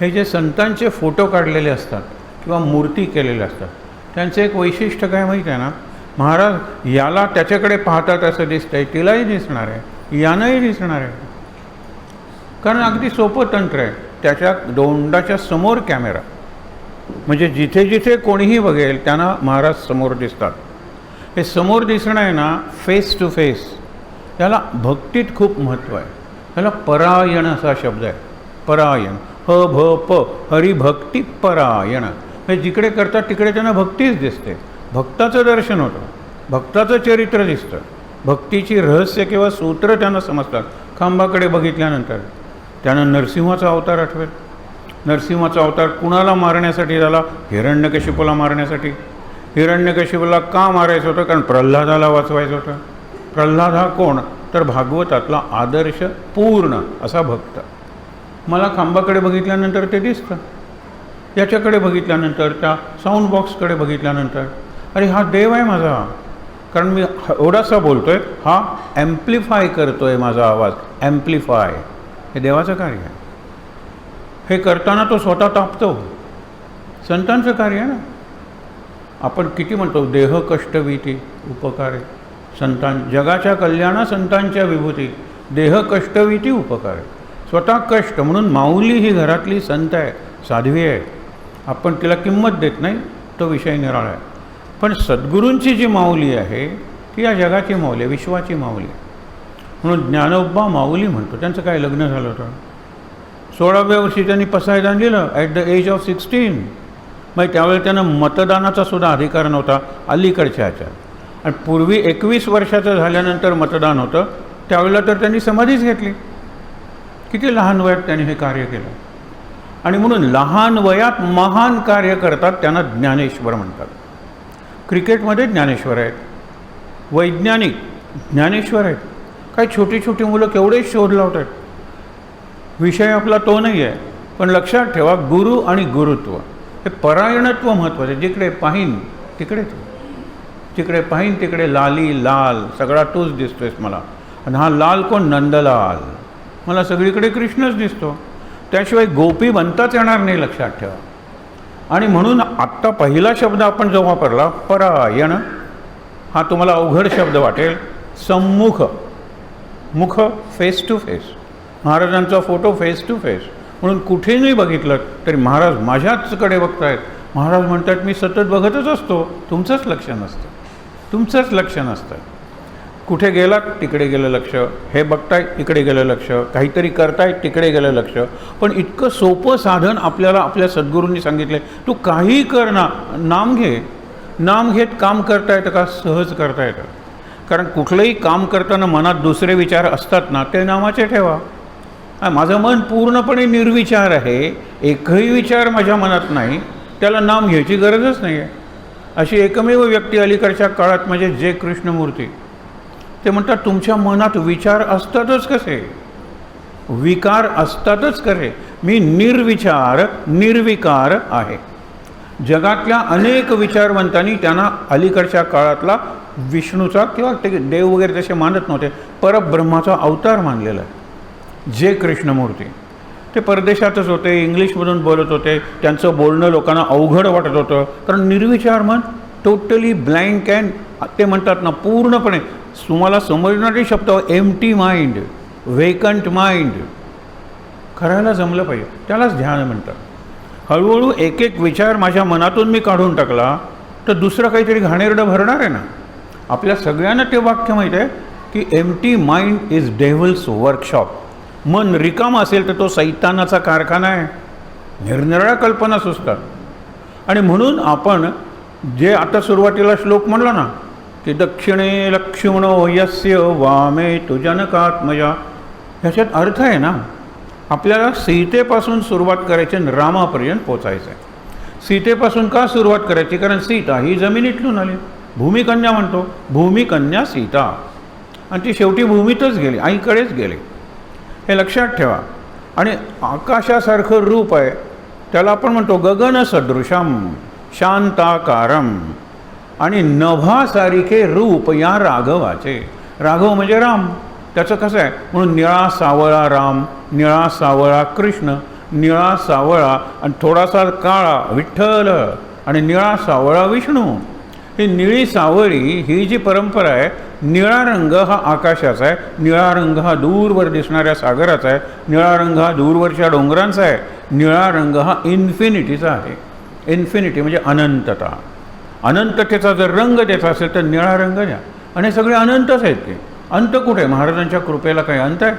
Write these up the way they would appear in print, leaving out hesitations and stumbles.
हे जे संतांचे फोटो काढलेले असतात किंवा मूर्ती केलेल्या असतात, त्यांचं एक वैशिष्ट्य काय माहीत आहे ना, महाराज याला त्याच्याकडे पाहतात असं दिसतंय, तिलाही दिसणार आहे, यानंही दिसणार आहे. कारण अगदी सोपं तंत्र आहे. त्याच्या दोंडाच्या समोर कॅमेरा, म्हणजे जिथे जिथे कोणीही बघेल त्यांना महाराज समोर दिसतात. हे समोर दिसणं आहे ना, फेस टू फेस, त्याला भक्तीत खूप महत्त्व आहे. त्याला परायण असा शब्द आहे. परायण, ह भ प, हरिभक्ती परायण. हे जिकडे करतात तिकडे त्यांना भक्तीच दिसते, भक्ताचं दर्शन होतं, भक्ताचं चरित्र दिसतं, भक्तीची रहस्य किंवा सूत्र त्यांना समजतात. खांबाकडे बघितल्यानंतर त्यांना नरसिंहाचा अवतार आठवेल. नरसिंहाचा अवतार कुणाला मारण्यासाठी झाला? हिरण्यकशिपूला मारण्यासाठी. हिरण्यकशिपूला का मारायचं होतं? कारण प्रल्हादाला वाचवायचं होतं. प्रल्हाद हा कोण? तर भागवतातला आदर्श पूर्ण असा भक्त. मला खांबाकडे बघितल्यानंतर ते दिसतं, याच्याकडे बघितल्यानंतर, त्या साऊंड बॉक्सकडे बघितल्यानंतर, अरे हा देव आहे माझा, कारण मी एवढासा बोलतोय, हा ॲम्प्लिफाय करतोय माझा आवाज. ॲम्प्लिफाय हे देवाचं कार्य आहे. हे करताना तो स्वतः तापतो, संतांचं कार्य आहे ना. आपण किती म्हणतो देह कष्टविती उपकारे, जगाच्या कल्याणा संतांच्या विभूती, देह कष्टविती उपकारे. स्वतः कष्ट म्हणून माऊली ही घरातली संत आहे, साध्वी आहे. आपण तिला किंमत देत नाही, तो विषय निराळा आहे. पण सद्गुरूंची जी माऊली आहे ती या जगाची माऊली आहे, विश्वाची माऊली आहे. म्हणून ज्ञानोबा माऊली म्हणतो. त्यांचं काय लग्न झालं होतं, 16व्या वर्षी त्यांनी पसायदान दिलं ॲट द एज ऑफ 16. मग त्यावेळेला त्यांना मतदानाचा सुद्धा अधिकार नव्हता अलीकडच्या ह्याच्यात. आणि पूर्वी 21 वर्षाचं झाल्यानंतर मतदान होतं, त्यावेळेला तर त्यांनी समाधीच घेतली. किती लहान वयात त्यांनी हे कार्य केलं. आणि म्हणून लहान वयात महान कार्य करतात त्यांना ज्ञानेश्वर म्हणतात. क्रिकेटमध्ये ज्ञानेश्वर आहेत, वैज्ञानिक ज्ञानेश्वर आहेत. काही छोटी छोटी मुलं केवढे शोध लावत आहेत. विषय आपला तो नाही आहे, पण लक्षात ठेवा गुरु आणि गुरुत्व हे परायणत्व महत्त्वाचं. जिकडे पाहीन तिकडे तू, जिकडे पाहीन तिकडे लाली लाल, सगळा तूच दिसतोयस मला. आणि हा लाल कोण? नंदलाल. मला सगळीकडे कृष्णच दिसतो, त्याशिवाय गोपी बनताच येणार नाही, लक्षात ठेवा. आणि म्हणून आत्ता पहिला शब्द आपण जो वापरला परायण, हा तुम्हाला अवघड शब्द वाटेल. सम्मुख, मुख फेस टू फेस, महाराजांचा फोटो फेस टू फेस. म्हणून कुठेही बघितलं तरी महाराज माझ्याचकडे बघतायत. महाराज म्हणतात मी सतत बघतच असतो, तुमचंच लक्ष नसतं, तुमचंच लक्ष नसतं. कुठे गेलात तिकडे गेलं लक्ष, हे बघताय तिकडे गेलं लक्ष, काहीतरी करतायत तिकडे गेलं लक्ष. पण इतकं सोपं साधन आपल्याला आपल्या सद्गुरूंनी सांगितलं. तू काही कर ना, नाम घे. नाम घेत काम करता येतं का? सहज करता येतं. कारण कुठलंही काम करताना मनात दुसरे विचार असतात ना, ते नामाचे ठेवा. माझं मन पूर्णपणे निर्विचार आहे, एकही विचार माझ्या मनात नाही, त्याला नाम घ्यायची गरजच नाही आहे. अशी एकमेव व्यक्ती अलीकडच्या काळात म्हणजे जे कृष्णमूर्ती. ते म्हणतात तुमच्या मनात विचार असतातच कसे, विकार असतातच कसे. मी निर्विचार निर्विकार आहे. जगातल्या अनेक विचारवंतांनी त्यांना अलीकडच्या काळातला विष्णूचा किंवा ते देव वगैरे तसे मानत नव्हते, परब्रह्माचा अवतार मानलेला आहे. जे कृष्णमूर्ती ते परदेशातच होते, इंग्लिशमधून बोलत होते, त्यांचं बोलणं लोकांना अवघड वाटत होतं. कारण निर्विचार मन, टोटली ब्लँक अँड ते म्हणतात ना पूर्णपणे तुम्हाला समजणारे शब्द एम्प्टी माइंड, वेकंट माइंड. करायला जमलं पाहिजे, त्यालाच ध्यान म्हणतात. हळूहळू एक एक विचार माझ्या मनातून मी काढून टाकला तर दुसरं काहीतरी घाणेरडं भरणार आहे ना. आपल्या सगळ्यांना ते वाक्य माहीत आहे की एम्प्टी माइंड इज डेव्हल्स वर्कशॉप. मन रिकाम असेल तर तो सैतानाचा कारखाना आहे, निरनिराळ्या कल्पना सुचतात. आणि म्हणून आपण जे आता सुरुवातीला श्लोक म्हणला ना की दक्षिणे लक्ष्मणो यस्य वामे तु जनकात्मजा, ह्याच्यात अर्थ आहे ना आपल्याला सीतेपासून सुरुवात करायची आणि रामापर्यंत पोचायचं आहे. सीतेपासून का सुरुवात करायची? कारण सीता ही जमिनीतून आली, भूमिकन्या म्हणतो, भूमिकन्या सीता. आणि ती शेवटी भूमीतच गेली, आईकडेच गेली, हे लक्षात ठेवा. आणि आकाशासारखं रूप आहे, त्याला आपण म्हणतो गगन सदृशम शांताकारम. आणि नभासारिखे रूप या राघवाचे. राघव म्हणजे राम, त्याचं कसं आहे म्हणून निळा सावळा राम, निळा सावळा कृष्ण. निळा सावळा आणि थोडासा काळा विठ्ठल आणि निळा सावळा विष्णू. ही निळी सावळी ही जी परंपरा आहे, निळा रंग हा आकाशाचा आहे, निळा रंग हा दूरवर दिसणाऱ्या सागराचा आहे, निळा रंग हा दूरवरच्या डोंगरांचा आहे, निळा रंग हा इन्फिनिटीचा आहे. इन्फिनिटी म्हणजे अनंतता. अनंततेचा जर रंग द्यायचा असेल तर निळा रंग द्या. आणि हे सगळे अनंतच आहेत. ते अंत कुठे? महाराजांच्या कृपेला काही अंत आहे?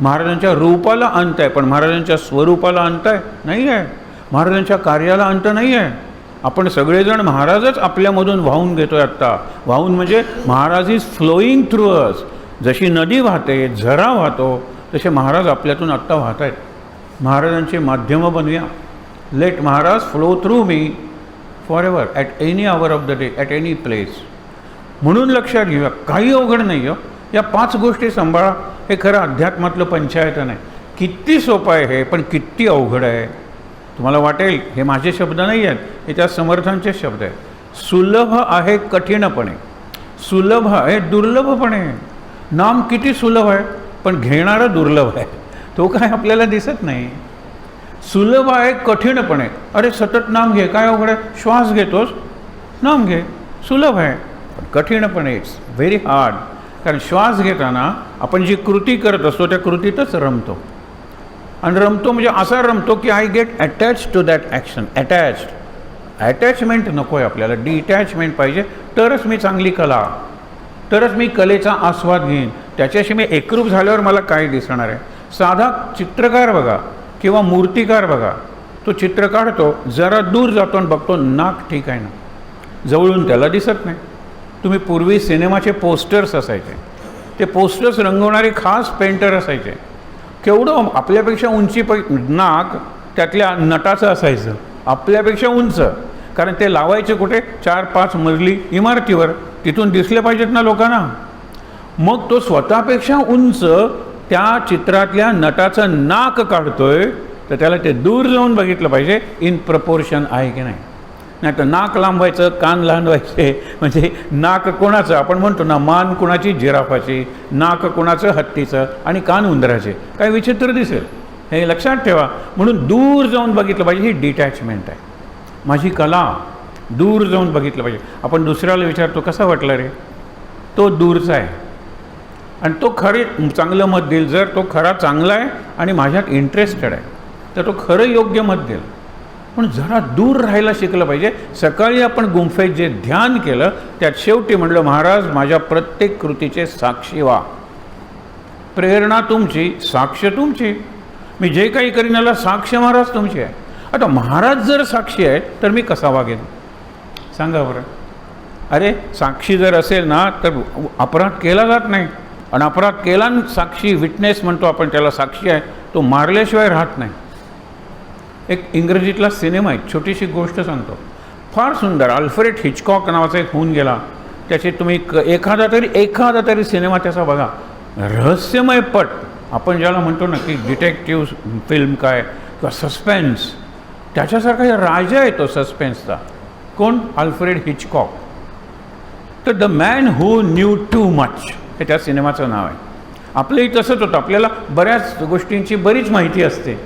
महाराजांच्या रूपाला अंत आहे, पण महाराजांच्या स्वरूपाला अंत आहे? नाही आहे. महाराजांच्या कार्याला अंत नाही आहे. आपण सगळेजण महाराजच आपल्यामधून वाहून घेतोय आत्ता. वाहून म्हणजे महाराज इज फ्लोईंग थ्रू अस. जशी नदी वाहते, झरा वाहतो, तसे महाराज आपल्यातून आत्ता वाहत आहेत. महाराजांचे माध्यमं बनूया. Let Maharaj flow through me forever, at any hour of the day, at any place. म्हणून लक्षात घेऊया, काही अवघड नाही हो. या 5 गोष्टी सांभाळा. हे खरं अध्यात्मातलं पंचायत नाही. किती सोपं आहे हे, पण किती अवघड आहे. तुम्हाला वाटेल हे माझे शब्द नाही आहेत, हे त्या समर्थांचे शब्द आहेत. सुलभ आहे कठीणपणे, सुलभ आहे दुर्लभपणे. नाम किती सुलभ आहे, पण घेणारं दुर्लभ आहे. तो काय आपल्याला दिसत नाही. सुलभ आहे कठीणपणे. अरे सतत नाम घे, काय अवघड आहे? श्वास घेतोस, नाम घे. सुलभ आहे, पण कठीणपणे इट्स व्हेरी हार्ड. कारण श्वास घेताना आपण जी कृती करत असतो त्या कृतीतच रमतो. आणि रमतो म्हणजे असा रमतो की I get attach to that action. Attachment नको आहे आपल्याला, डिटॅचमेंट पाहिजे. तरच मी चांगली कला, तरच मी कलेचा आस्वाद घेईन. त्याच्याशी मी एकरूप झाल्यावर मला काय दिसणार आहे. साधा चित्रकार बघा किंवा मूर्तिकार बघा, तो चित्र काढतो, जरा दूर जातो आणि बघतो नाक ठीक आहे ना, जवळून त्याला दिसत नाही. तुम्ही पूर्वी सिनेमाचे पोस्टर्स असायचे, ते पोस्टर्स रंगवणारे खास पेंटर असायचे. केवढं आपल्यापेक्षा उंची नाक त्यातल्या नटाचं असायचं, आपल्यापेक्षा उंच. कारण ते लावायचे कुठे? 4-5 मजली इमारतीवर, तिथून दिसले पाहिजेत ना लोकांना. मग तो स्वतःपेक्षा उंच त्या चित्रातल्या नटाचं नाक काढतोय, तर त्याला ते दूर जाऊन बघितलं पाहिजे इन प्रपोर्शन आहे की नाही. नाही तर नाक लांबवायचं, कान लहान व्हायचे. म्हणजे नाक कोणाचं? आपण म्हणतो ना, मान कोणाची? जिराफाची, नाक कोणाचं? हत्तीचं, आणि कान उंदराचे. काय विचित्र दिसेल. हे लक्षात ठेवा. म्हणून दूर जाऊन बघितलं पाहिजे. ही डिटॅचमेंट आहे. माझी कला दूर जाऊन बघितलं पाहिजे. आपण दुसऱ्याला विचारतो कसा वाटला रे, तो दूरचा आहे आणि तो खरे चांगलं मत देईल. जर तो खरा चांगला आहे आणि माझ्यात इंटरेस्टेड आहे तर तो खरं योग्य मत देईल. पण जरा दूर राहायला शिकलं पाहिजे. सकाळी आपण गुंफेत जे ध्यान केलं त्यात शेवटी म्हणलं, महाराज माझ्या प्रत्येक कृतीचे साक्षी व्हा. प्रेरणा तुमची, साक्ष तुमची. मी जे काही करीन याला साक्ष महाराज तुमची आहे. आता महाराज जर साक्षी आहेत तर मी कसा वागेन सांगा बरं. अरे साक्षी जर असेल ना तर अपराध केला जात नाही. आणि अपराध केला साक्षी, विटनेस म्हणतो आपण त्याला, साक्षी आहे, तो मारल्याशिवाय राहत नाही. एक इंग्रजीतला सिनेमा आहे, छोटीशी गोष्ट सांगतो, फार सुंदर. अल्फ्रेड हिचकॉक नावाचा एक होऊन गेला. त्याचे तुम्ही एखादा तरी सिनेमा त्याचा बघा. रहस्यमय पट, आपण ज्याला म्हणतो ना की डिटेक्टिव्ह फिल्म काय किंवा सस्पेन्स, त्याच्यासारखा राजा आहे तो सस्पेन्सचा. कोण? Alfred Hitchcock. तर the man who knew too much हे त्या सिनेमाचं नाव आहे. आपलंही तसंच होतं. आपल्याला बऱ्याच गोष्टींची बरीच माहिती असते,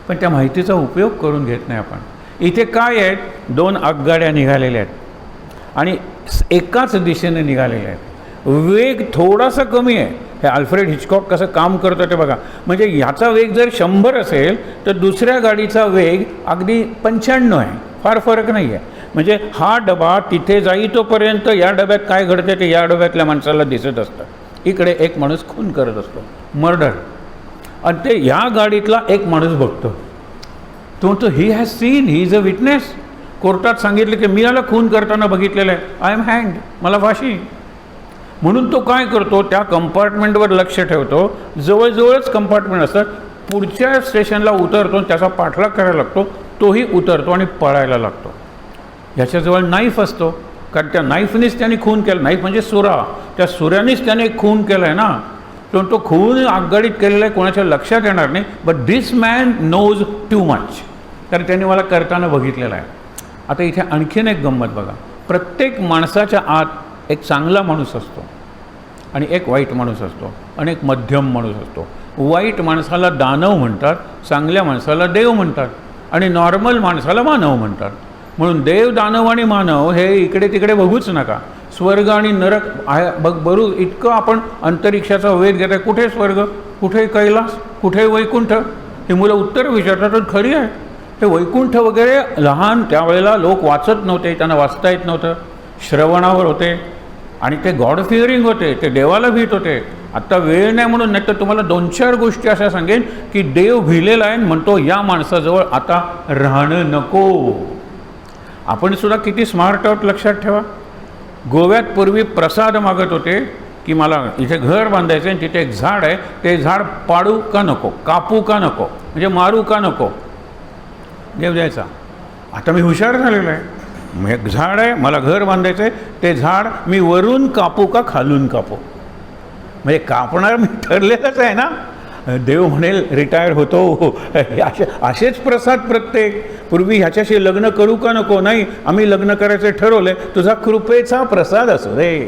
पण त्या माहितीचा उपयोग करून घेत नाही आपण. इथे काय आहेत? 2 आगगाड्या निघालेल्या आहेत आणि एकाच दिशेने निघालेल्या आहेत. वेग थोडासा कमी आहे. हे अल्फ्रेड हिचकॉक कसं काम करतं ते बघा. म्हणजे ह्याचा वेग जर 100 असेल तर दुसऱ्या गाडीचा वेग अगदी 95 आहे. फार फरक नाही आहे. म्हणजे हा डबा तिथे जाईतोपर्यंत या डब्यात काय घडते ते या डब्यातल्या माणसाला दिसत असतं. इकडे एक माणूस खून करत असतो, मर्डर, आणि ते ह्या गाडीतला एक माणूस बघतो. तो म्हणतो he has seen, he is a witness. कोर्टात सांगितलं की मी याला खून करताना बघितलेलं आहे, आय एम हँड, मला फाशी. म्हणून तो काय करतो? त्या कंपार्टमेंटवर लक्ष ठेवतो. जवळजवळच कंपार्टमेंट असतात. पुढच्या स्टेशनला उतरतो, त्याचा पाठलाग करायला लागतो. तोही उतरतो आणि पळायला लागतो. याच्याजवळ नाईफ असतो, कारण त्या नाईफनेच त्याने खून केला. नाईफ म्हणजे सुरा, त्या सुऱ्यानेच त्याने खून केला आहे ना. तो खून आगगाडीत केलेला आहे, कोणाच्या लक्षात येणार नाही. But this man knows too much, कारण त्याने मला करताना बघितलेलं आहे. आता इथे आणखीन एक गंमत बघा. प्रत्येक माणसाच्या आत एक चांगला माणूस असतो आणि एक वाईट माणूस असतो आणि एक मध्यम माणूस असतो. वाईट माणसाला दानव म्हणतात, चांगल्या माणसाला देव म्हणतात आणि नॉर्मल माणसाला मानव म्हणतात. म्हणून देव, दानव आणि मानव हे इकडे तिकडे बघूच नका. स्वर्ग आणि नरक आहे बरू इतकं आपण अंतरिक्षाचा वेध घेत आहे. कुठे स्वर्ग, कुठे कैलास, कुठे वैकुंठ, हे मुलं उत्तर विचारतात. खरी आहे. हे वैकुंठ वगैरे लहान त्यावेळेला लोक वाचत नव्हते, त्यांना वाचता येत नव्हतं, श्रवणावर होते आणि ते गॉड फिअरिंग होते, ते देवाला भीत होते. आत्ता वेळ नाही म्हणून, नाही तर तुम्हाला 2-4 गोष्टी अशा सांगेन की देव भिलेला आहे म्हणतो या माणसाजवळ आता राहणं नको. आपण सुद्धा किती स्मार्ट आहोत लक्षात ठेवा. गोव्यात पूर्वी प्रसाद मागत होते की मला इथे घर बांधायचं आहे, तिथे एक झाड आहे, ते झाड पाडू का नको, कापू का नको, म्हणजे मारू का नको, देव द्यायचा. आता मी हुशार झालेलो आहे. मग एक झाड आहे, मला घर बांधायचं आहे, ते झाड मी वरून कापू का खालून कापू, म्हणजे कापणार मी ठरलेलंच आहे ना. देव म्हणेल रिटायर होतो. असेच प्रसाद प्रत्येक. पूर्वी ह्याच्याशी लग्न करू का नको, नाही आम्ही लग्न करायचं ठरवलंय, तुझा कृपेचा प्रसाद असू रे.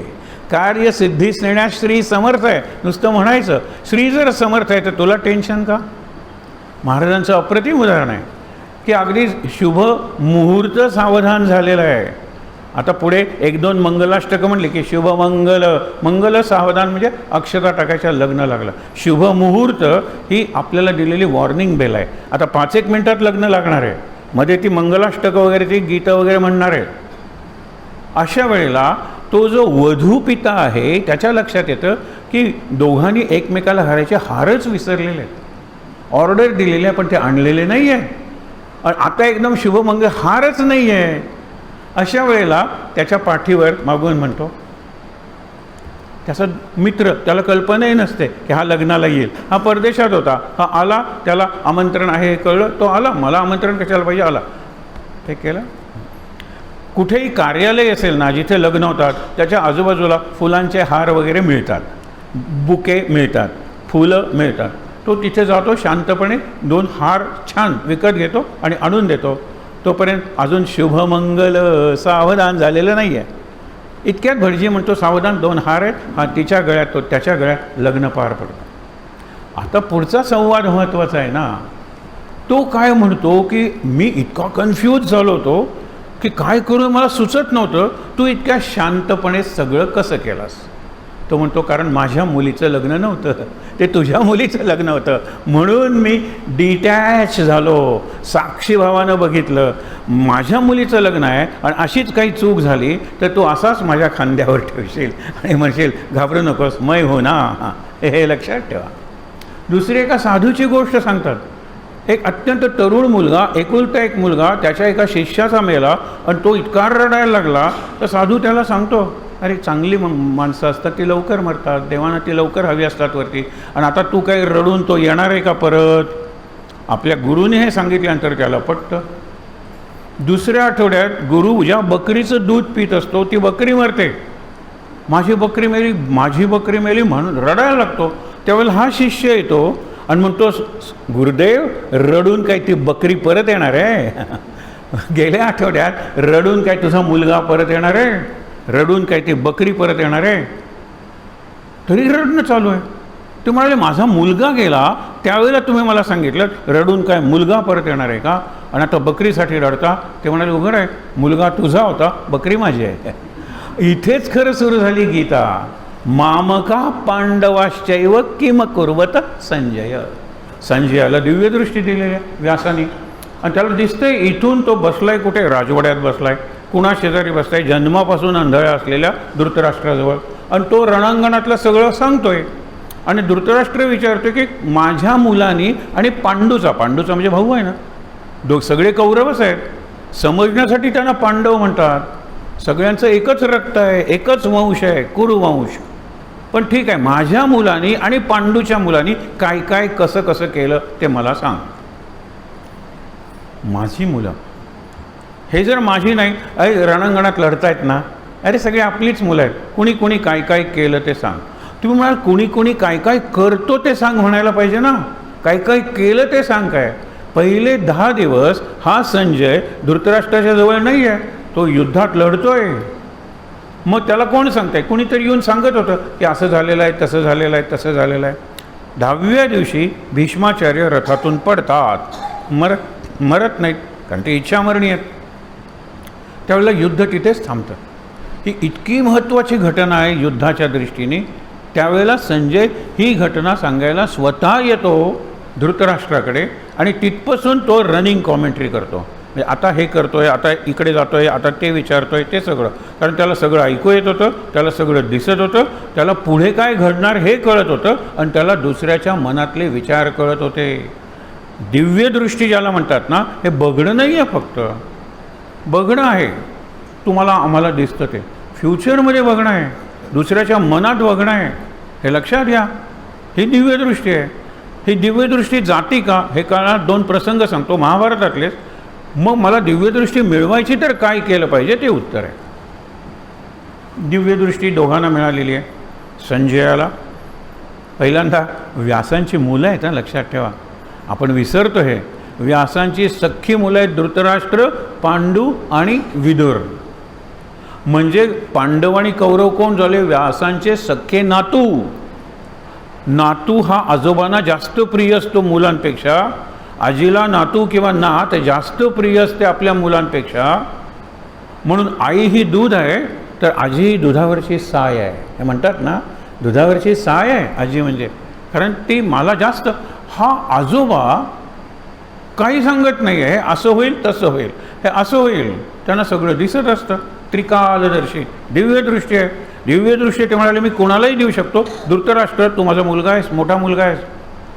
कार्य सिद्धीस नेण्यास श्री समर्थ आहे, नुसतं म्हणायचं. श्री जर समर्थ आहे तर तुला टेन्शन का. महाराजांचं अप्रतिम उदाहरण आहे की अगदी शुभ मुहूर्त सावधान झालेलं आहे. आता पुढे 1-2 मंगलाष्टकं म्हणले की शुभ मंगल, मंगल सावधान म्हणजे अक्षता टाकायच्या, लग्न लागलं. शुभ मुहूर्त ही आपल्याला दिलेली वॉर्निंग बेल आहे. आता 5-1 मिनिटात लग्न लागणार आहे, मध्ये ती मंगलाष्टकं वगैरे, ती गीतं वगैरे म्हणणार आहे. अशा वेळेला तो जो वधू पिता आहे त्याच्या लक्षात येतं की दोघांनी एकमेकाला घालायचे हारच विसरलेले आहेत. ऑर्डर दिलेले आहे पण ते आणलेले नाही आहे. आता एकदम शुभमंगल हारच नाही आहे. अशा वेळेला त्याच्या पाठीवर मागून म्हणतो, त्याचा मित्र, त्याला कल्पनाही नसते की हा लग्नाला येईल, हा परदेशात होता, हा आला, त्याला आमंत्रण आहे हे कळलं, तो आला, मला आमंत्रण कशाला पाहिजे, आला, ते केलं. कुठेही कार्यालय असेल ना जिथे लग्न होतात त्याच्या आजूबाजूला फुलांचे हार वगैरे मिळतात, बुके मिळतात, फुलं मिळतात. तो तिथे जातो, शांतपणे 2 हार छान विकत घेतो आणि आणून देतो. तोपर्यंत अजून शुभमंगल सावधान झालेलं नाही आहे. इतक्यात भटजी म्हणतो सावधान, 2 हार आहेत, हा तिच्या गळ्यात, तो त्याच्या गळ्यात, लग्न पार पडतं. आता पुढचा संवाद महत्त्वाचा आहे ना. तो काय म्हणतो की मी इतका कन्फ्यूज झालो होतो की काय करू मला सुचत नव्हतं, तू इतक्या शांतपणे सगळं कसं केलास. तो म्हणतो कारण माझ्या मुलीचं लग्न नव्हतं, ते तुझ्या मुलीचं लग्न होतं, म्हणून मी डिटॅच झालो, साक्षीभावानं बघितलं माझ्या मुलीचं लग्न आहे आणि अशीच काही चूक झाली तर तू असाच माझ्या खांद्यावर ठेवशील आणि म्हणशील घाबरू नकोस, मै हो ना. हे लक्षात ठेवा. दुसरी एका साधूची गोष्ट सांगतात. एक अत्यंत तरुण मुलगा, एकुलता एक मुलगा, त्याच्या एका शिष्याचा मेला आणि तो इतका रडायला लागला तर साधू त्याला सांगतो, अरे चांगली माणसं असतात ती लवकर मरतात, देवानं ती लवकर हवी असतात वरती, आणि आता तू काही रडून तो येणार आहे का परत. आपल्या गुरुने हे सांगितल्यानंतर त्याला पटतं. दुसऱ्या आठवड्यात गुरु ज्या बकरीचं दूध पित असतो ती बकरी मरते. माझी बकरी मेली, माझी बकरी मेली म्हणून रडायला लागतो. त्यावेळेला हा शिष्य येतो आणि म्हणतो गुरुदेव रडून काय ती बकरी परत येणार आहे. गेल्या आठवड्यात रडून काय तुझा मुलगा परत येणार आहे, रडून काय ती बकरी परत येणार आहे. तरी रडणं चालू आहे. ते म्हणाले माझा मुलगा गेला त्यावेळेला तुम्ही मला सांगितलं रडून काय मुलगा परत येणार आहे का, आणि आता बकरीसाठी रडता. ते म्हणाले उघड आहे, मुलगा तुझा होता, बकरी माझी आहे. इथेच खरं सुरू झाली गीता. मामका पांडवाश्चैव किम कुर्वत संजय. संजयाला दिव्यदृष्टी दिलेली आहे व्यासानी, आणि त्याला दिसतंय इथून तो बसलाय कुठे, राजवाड्यात बसलाय, कुणा शेजारी बसलाय, जन्मापासून आंधळा असलेल्या धृतराष्ट्राजवळ, आणि तो रणांगणातलं सगळं सांगतोय. आणि धृतराष्ट्र विचारतोय की माझ्या मुलांनी आणि पांडूचा म्हणजे भाऊ आहे ना, सगळे कौरवच आहेत, समजण्यासाठी त्यांना पांडव म्हणतात. सगळ्यांचं एकच रक्त आहे, एकच वंश आहे, कुरुवंश. पण ठीक आहे, माझ्या मुलांनी आणि पांडूच्या मुलांनी काय काय कसं कसं केलं ते मला सांग. माझी मुलं हे जर माझी नाही, अरे रणांगणात लढतायत ना, अरे सगळे आपलीच मुलं आहेत, कुणी कुणी काय काय केलं ते सांग. तुम्ही म्हणाल कुणी कुणी काय काय करतो ते सांग म्हणायला पाहिजे ना, काय काय केलं ते सांग. काय पहिले 10 दिवस हा संजय धृतराष्ट्राच्या जवळ नाही आहे, तो युद्धात लढतोय. मग त्याला कोण सांगताय, कुणीतरी येऊन सांगत होतं की असं झालेलं आहे, तसं झालेलं आहे, तसं झालेलं आहे. 10व्या दिवशी भीष्माचार्य रथातून पडतात, मरत नाहीत, कारण ते इच्छामरणी आहेत. त्यावेळेला युद्ध तिथेच थांबतं. ही इतकी महत्त्वाची घटना आहे युद्धाच्या दृष्टीने. त्यावेळेला संजय ही घटना सांगायला स्वतः येतो धृतराष्ट्राकडे आणि तिथपासून तो रनिंग कॉमेंट्री करतो. म्हणजे आता हे करतोय, आता इकडे जातोय, आता ते विचारतोय, ते सगळं. कारण त्याला सगळं ऐकू येत होतं, त्याला सगळं दिसत होतं, त्याला पुढे काय घडणार हे कळत होतं आणि त्याला दुसऱ्याच्या मनातले विचार कळत होते. दिव्यदृष्टी ज्याला म्हणतात ना, हे बघणं नाही आहे, फक्त बघणं आहे. तुम्हाला आम्हाला दिसतं ते फ्युचरमध्ये बघणं आहे, दुसऱ्याच्या मनात बघणं आहे. हे लक्षात घ्या, ही दिव्यदृष्टी आहे. ही दिव्यदृष्टी जाती का हे काळात 2 प्रसंग सांगतो महाभारतातलेच. मग मला दिव्यदृष्टी मिळवायची तर काय केलं पाहिजे ते उत्तर आहे. दिव्यदृष्टी दोघांना मिळालेली आहे. संजयाला पहिल्यांदा व्यासांची मुलं आहेत, लक्षात ठेवा, आपण विसरतो हे. व्यासांची सख्खी मुलं आहेत धृतराष्ट्र, पांडू आणि विदुर. म्हणजे पांडव आणि कौरव कोण झाले? व्यासांचे सख्खे नातू. नातू हा आजोबांना जास्त प्रिय असतो मुलांपेक्षा. आजीला नातू किंवा नात जास्त प्रिय असते आपल्या मुलांपेक्षा. म्हणून आई ही दूध आहे, तर आजी ही दुधावरची साय आहे. हे म्हणतात ना, दुधावरची साय आहे आजी म्हणजे. कारण ती मला जास्त. हा आजोबा काही सांगत नाही आहे, असं होईल तसं होईल, हे असं होईल, त्यांना सगळं दिसत असतं. त्रिकालदर्शी दिव्यदृष्टी आहे. दिव्यदृष्टी ते म्हणाले मी कोणालाही देऊ शकतो. धृतराष्ट्र, तू माझा मुलगा आहेस, मोठा मुलगा आहेस,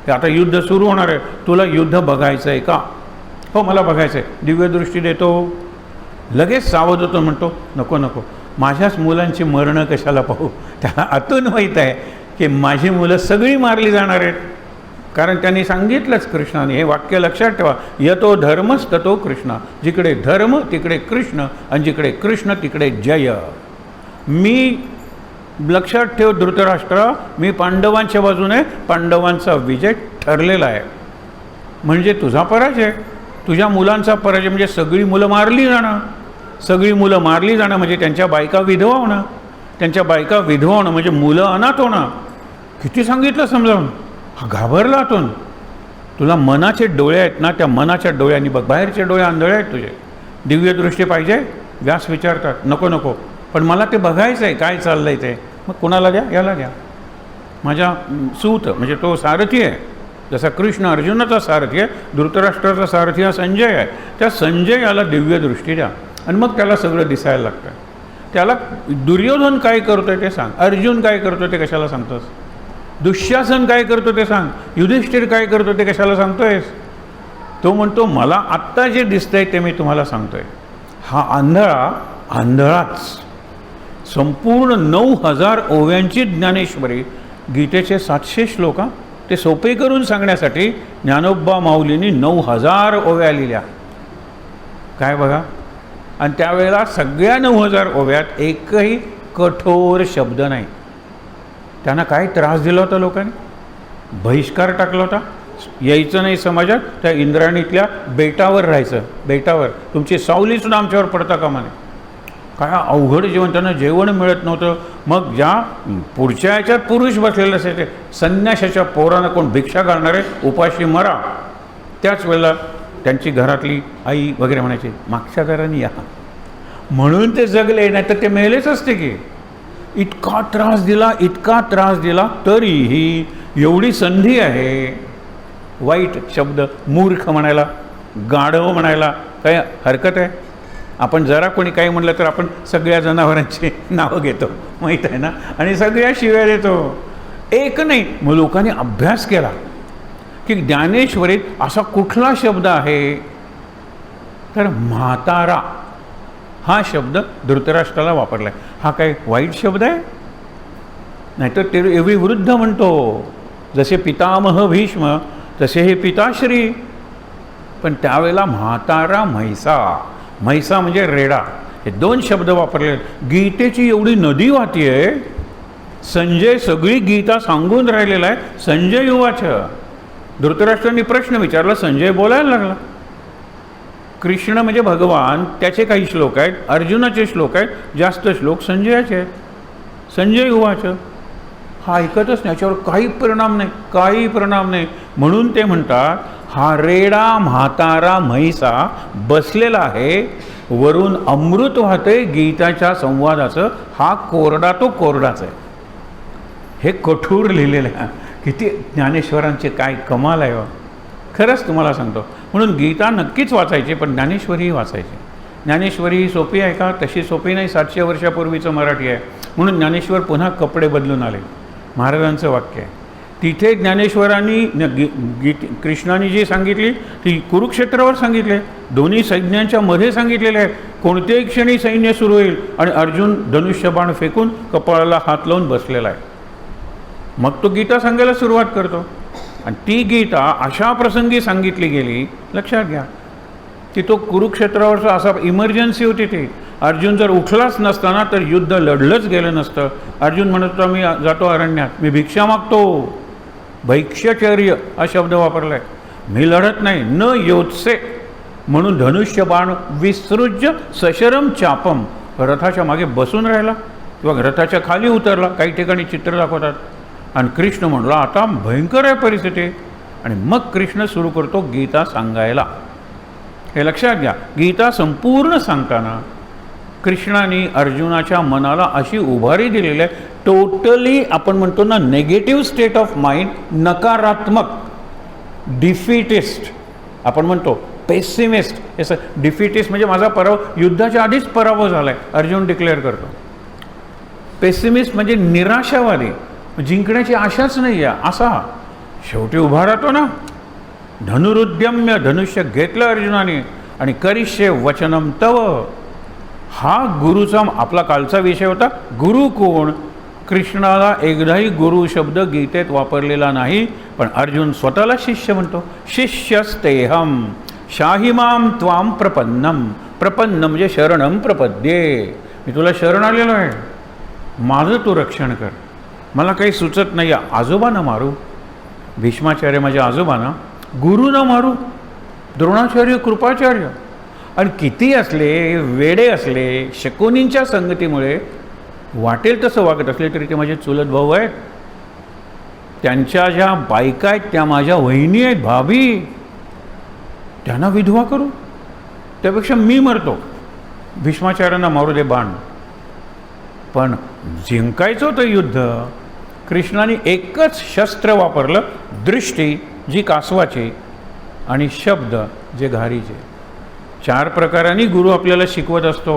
हे आता युद्ध सुरू होणार आहे, तुला युद्ध बघायचं आहे का? हो, मला बघायचं आहे. दिव्यदृष्टी देतो, लगेच सावध होतो, म्हणतो नको नको, माझ्याच मुलांची मरणं कशाला पाहू. त्याला आतून माहीत आहे की माझी मुलं सगळी मारली जाणार आहेत. कारण त्यांनी सांगितलंच कृष्णाने, हे वाक्य लक्षात ठेवा, यतो धर्मस्ततो कृष्ण. जिकडे धर्म तिकडे कृष्ण, आणि जिकडे कृष्ण तिकडे जय. मी लक्षात ठेव धृतराष्ट्र, मी पांडवांच्या बाजूने, पांडवांचा विजय ठरलेला आहे. म्हणजे तुझा पराजय, तुझ्या मुलांचा पराजय. म्हणजे सगळी मुलं मारली जाणं. सगळी मुलं मारली जाणं म्हणजे त्यांच्या बायका विधवा होणं. त्यांच्या बायका विधवा होणं म्हणजे मुलं अनाथ होणं. किती सांगितलं समजावून. हा घाबरला आतून. तुला मनाचे डोळे आहेत ना, त्या मनाच्या डोळ्यांनी बघ. बाहेरचे डोळे आंधळे आहेत तुझे. दिव्यदृष्टी पाहिजे? व्यास विचारतात, नको नको, पण मला ते बघायचं आहे काय चाललं आहे ते. मग कोणाला द्या? याला द्या. माझ्या सूत म्हणजे तो सारथी आहे. जसा कृष्ण अर्जुनाचा सारथी आहे, धृतराष्ट्राचा सारथी हा संजय आहे. त्या संजयाला दिव्यदृष्टी द्या आणि मग त्याला सगळं दिसायला लागतं. त्याला दुर्योधन काय करतोय ते सांग, अर्जुन काय करतोय ते कशाला सांगतोस, दुःशासन काय करतो ते सांग, युधिष्ठिर काय करतो ते कशाला सांगतोयस. तो म्हणतो मला आत्ता जे दिसतंय ते मी तुम्हाला सांगतोय. हा आंधळाच संपूर्ण 9000 ओव्यांची ज्ञानेश्वरी, गीतेचे 700 श्लोक, ते सोपे करून सांगण्यासाठी ज्ञानोबा माऊलींनी 9000 ओव्या लिहिल्या. काय बघा. आणि त्यावेळेला सगळ्या 9000 ओव्यात एकही कठोर शब्द नाही. त्यांना काय त्रास दिला होता लोकांनी, बहिष्कार टाकला होता. यायचं नाही समाजात, त्या इंद्राणीतल्या बेटावर राहायचं. बेटावर तुमची सावलीसुद्धा आमच्यावर पडता कामा नये. काय अवघड जेवण, त्यांना जेवण मिळत नव्हतं. मग ज्या पुढच्या याच्यात पुरुष बसलेले असायचे, संन्याशाच्या पोरांना कोण भिक्षा घालणारे, उपाशी मरा. त्याच वेळेला त्यांची घरातली आई वगैरे म्हणायची मागच्या घराने या, म्हणून ते जगले, नाही तर ते मेलेच असते की. इतका त्रास दिला, इतका त्रास दिला, तरीही एवढी संधी आहे. वाईट शब्द मूर्ख म्हणायला, गाढव म्हणायला काय हरकत आहे? आपण जरा कोणी काही म्हणलं तर आपण सगळ्या जनावरांची नावं घेतो, माहीत आहे ना, आणि सगळ्या शिव्या देतो. एक नाही, मग लोकांनी अभ्यास केला की ज्ञानेश्वरीत असा कुठला शब्द आहे, तर म्हातारा हा शब्द धृतराष्ट्राला वापरला आहे. हा काय वाईट शब्द आहे? नाहीतर ते एवढी वृद्ध म्हणतो, जसे पितामह भीष्म तसे हे पिताश्री. पण त्यावेळेला म्हातारा, म्हैसा म्हणजे रेडा, हे 2 शब्द वापरले. गीतेची एवढी नदी वाहती आहे. संजय सगळी गीता सांगून राहिलेला आहे. संजय उवाच, धृतराष्ट्रांनी प्रश्न विचारला, संजय बोलायला लागला. कृष्ण म्हणजे भगवान, त्याचे काही श्लोक आहेत, अर्जुनाचे श्लोक आहेत, जास्त श्लोक संजयाचे आहेत. संजय उवाच, हा ऐकतच नाही, याच्यावर काही परिणाम नाही, काही परिणाम नाही. म्हणून ते म्हणतात हा रेडा म्हातारा म्हैसा बसलेला आहे, वरून अमृत वाहतंय गीताच्या संवादाचं, हा कोरडा तो कोरडाच आहे. हे कठोर लिहिलेलं आहे. किती ज्ञानेश्वरांचे काय कमाल आहे. खरंच तुम्हाला सांगतो. म्हणून गीता नक्कीच वाचायची, पण ज्ञानेश्वरीही वाचायची. ज्ञानेश्वरी ही सोपी आहे का? तशी सोपी नाही. 700 वर्षापूर्वीचं मराठी आहे. म्हणून ज्ञानेश्वर पुन्हा कपडे बदलून आले. महाराजांचं वाक्य आहे. तिथे ज्ञानेश्वरांनी कृष्णाने जी सांगितली ती कुरुक्षेत्रावर सांगितले, दोन्ही सैन्यांच्या मध्ये सांगितलेले आहे. कोणत्याही क्षणी सैन्य सुरू होईल आणि अर्जुन धनुष्यबाण फेकून कपाळाला हात लावून बसलेला आहे. मग तो गीता सांगायला सुरुवात करतो. आणि ती गीता अशा प्रसंगी सांगितली गेली, लक्षात घ्या, की तो कुरुक्षेत्रावरचा असा इमर्जन्सी होती ती. अर्जुन जर उठलाच नसताना तर युद्ध लढलंच गेलं नसतं. अर्जुन म्हणत होता मी जातो अरण्यात, मी भिक्षा मागतो. भैक्षचर्य हा शब्द वापरला आहे. मी लढत नाही, न योत्से म्हणून धनुष्यबाण विसृज्य सशरम चापम, रथाच्या मागे बसून राहिला किंवा रथाच्या खाली उतरला. काही ठिकाणी चित्र दाखवतात. आणि कृष्ण म्हणला आता भयंकर आहे परिस्थिती. आणि मग कृष्ण सुरू करतो गीता सांगायला. हे लक्षात घ्या, गीता संपूर्ण सांगताना कृष्णाने अर्जुनाच्या मनाला अशी उभारी दिलेली आहे, टोटली आपण म्हणतो ना नेगेटिव्ह स्टेट ऑफ माइंड, नकारात्मक, डिफिटिस्ट आपण म्हणतो, पेसिमिस्ट. हे डिफिटिस्ट म्हणजे माझा युद्धाच्या आधीच पराभव झाला आहे अर्जुन डिक्लेअर करतो. पेसिमिस्ट म्हणजे निराशावादी, जिंकण्याची आशाच नाही आहे असा. शेवटी उभा राहतो ना, धनुरुद्यम्य, धनुष्य घेतलं अर्जुनाने आणि करिष्ये वचनम तव. हा गुरुचा आपला कालचा विषय होता. गुरु कोण? कृष्णाला एकदाही गुरु शब्द गीतेत वापरलेला नाही, पण अर्जुन स्वतःला शिष्य म्हणतो. शिष्यस्तेहम शाहिमाम त्वाम प्रपन्नम. प्रपन्न म्हणजे शरणम प्रपद्ये, मी तुला शरण आलेलो आहे, माझं तू रक्षण कर. मला काही सुचत नाही. आजोबांना मारू, भीष्माचार्य माझ्या आजोबांना, गुरुना मारू, द्रोणाचार्य, कृपाचार्य. आणि किती असले वेडे असले, शकुनींच्या संगतीमुळे वाटेल तसं वागत असले तरी ते माझे चुलत भाऊ आहेत. त्यांच्या ज्या बायका आहेत त्या माझ्या वहिनी आहेत, भाभी. त्यांना विधवा करू, त्यापेक्षा मी मरतो. भीष्माचार्यांना मारू दे बाण. पण जिंकायचं होतं युद्ध. कृष्णाने एकच शस्त्र वापरलं, दृष्टी जी कासवाची आणि शब्द जे घारीचे. 4 प्रकारांनी गुरु आपल्याला शिकवत असतो.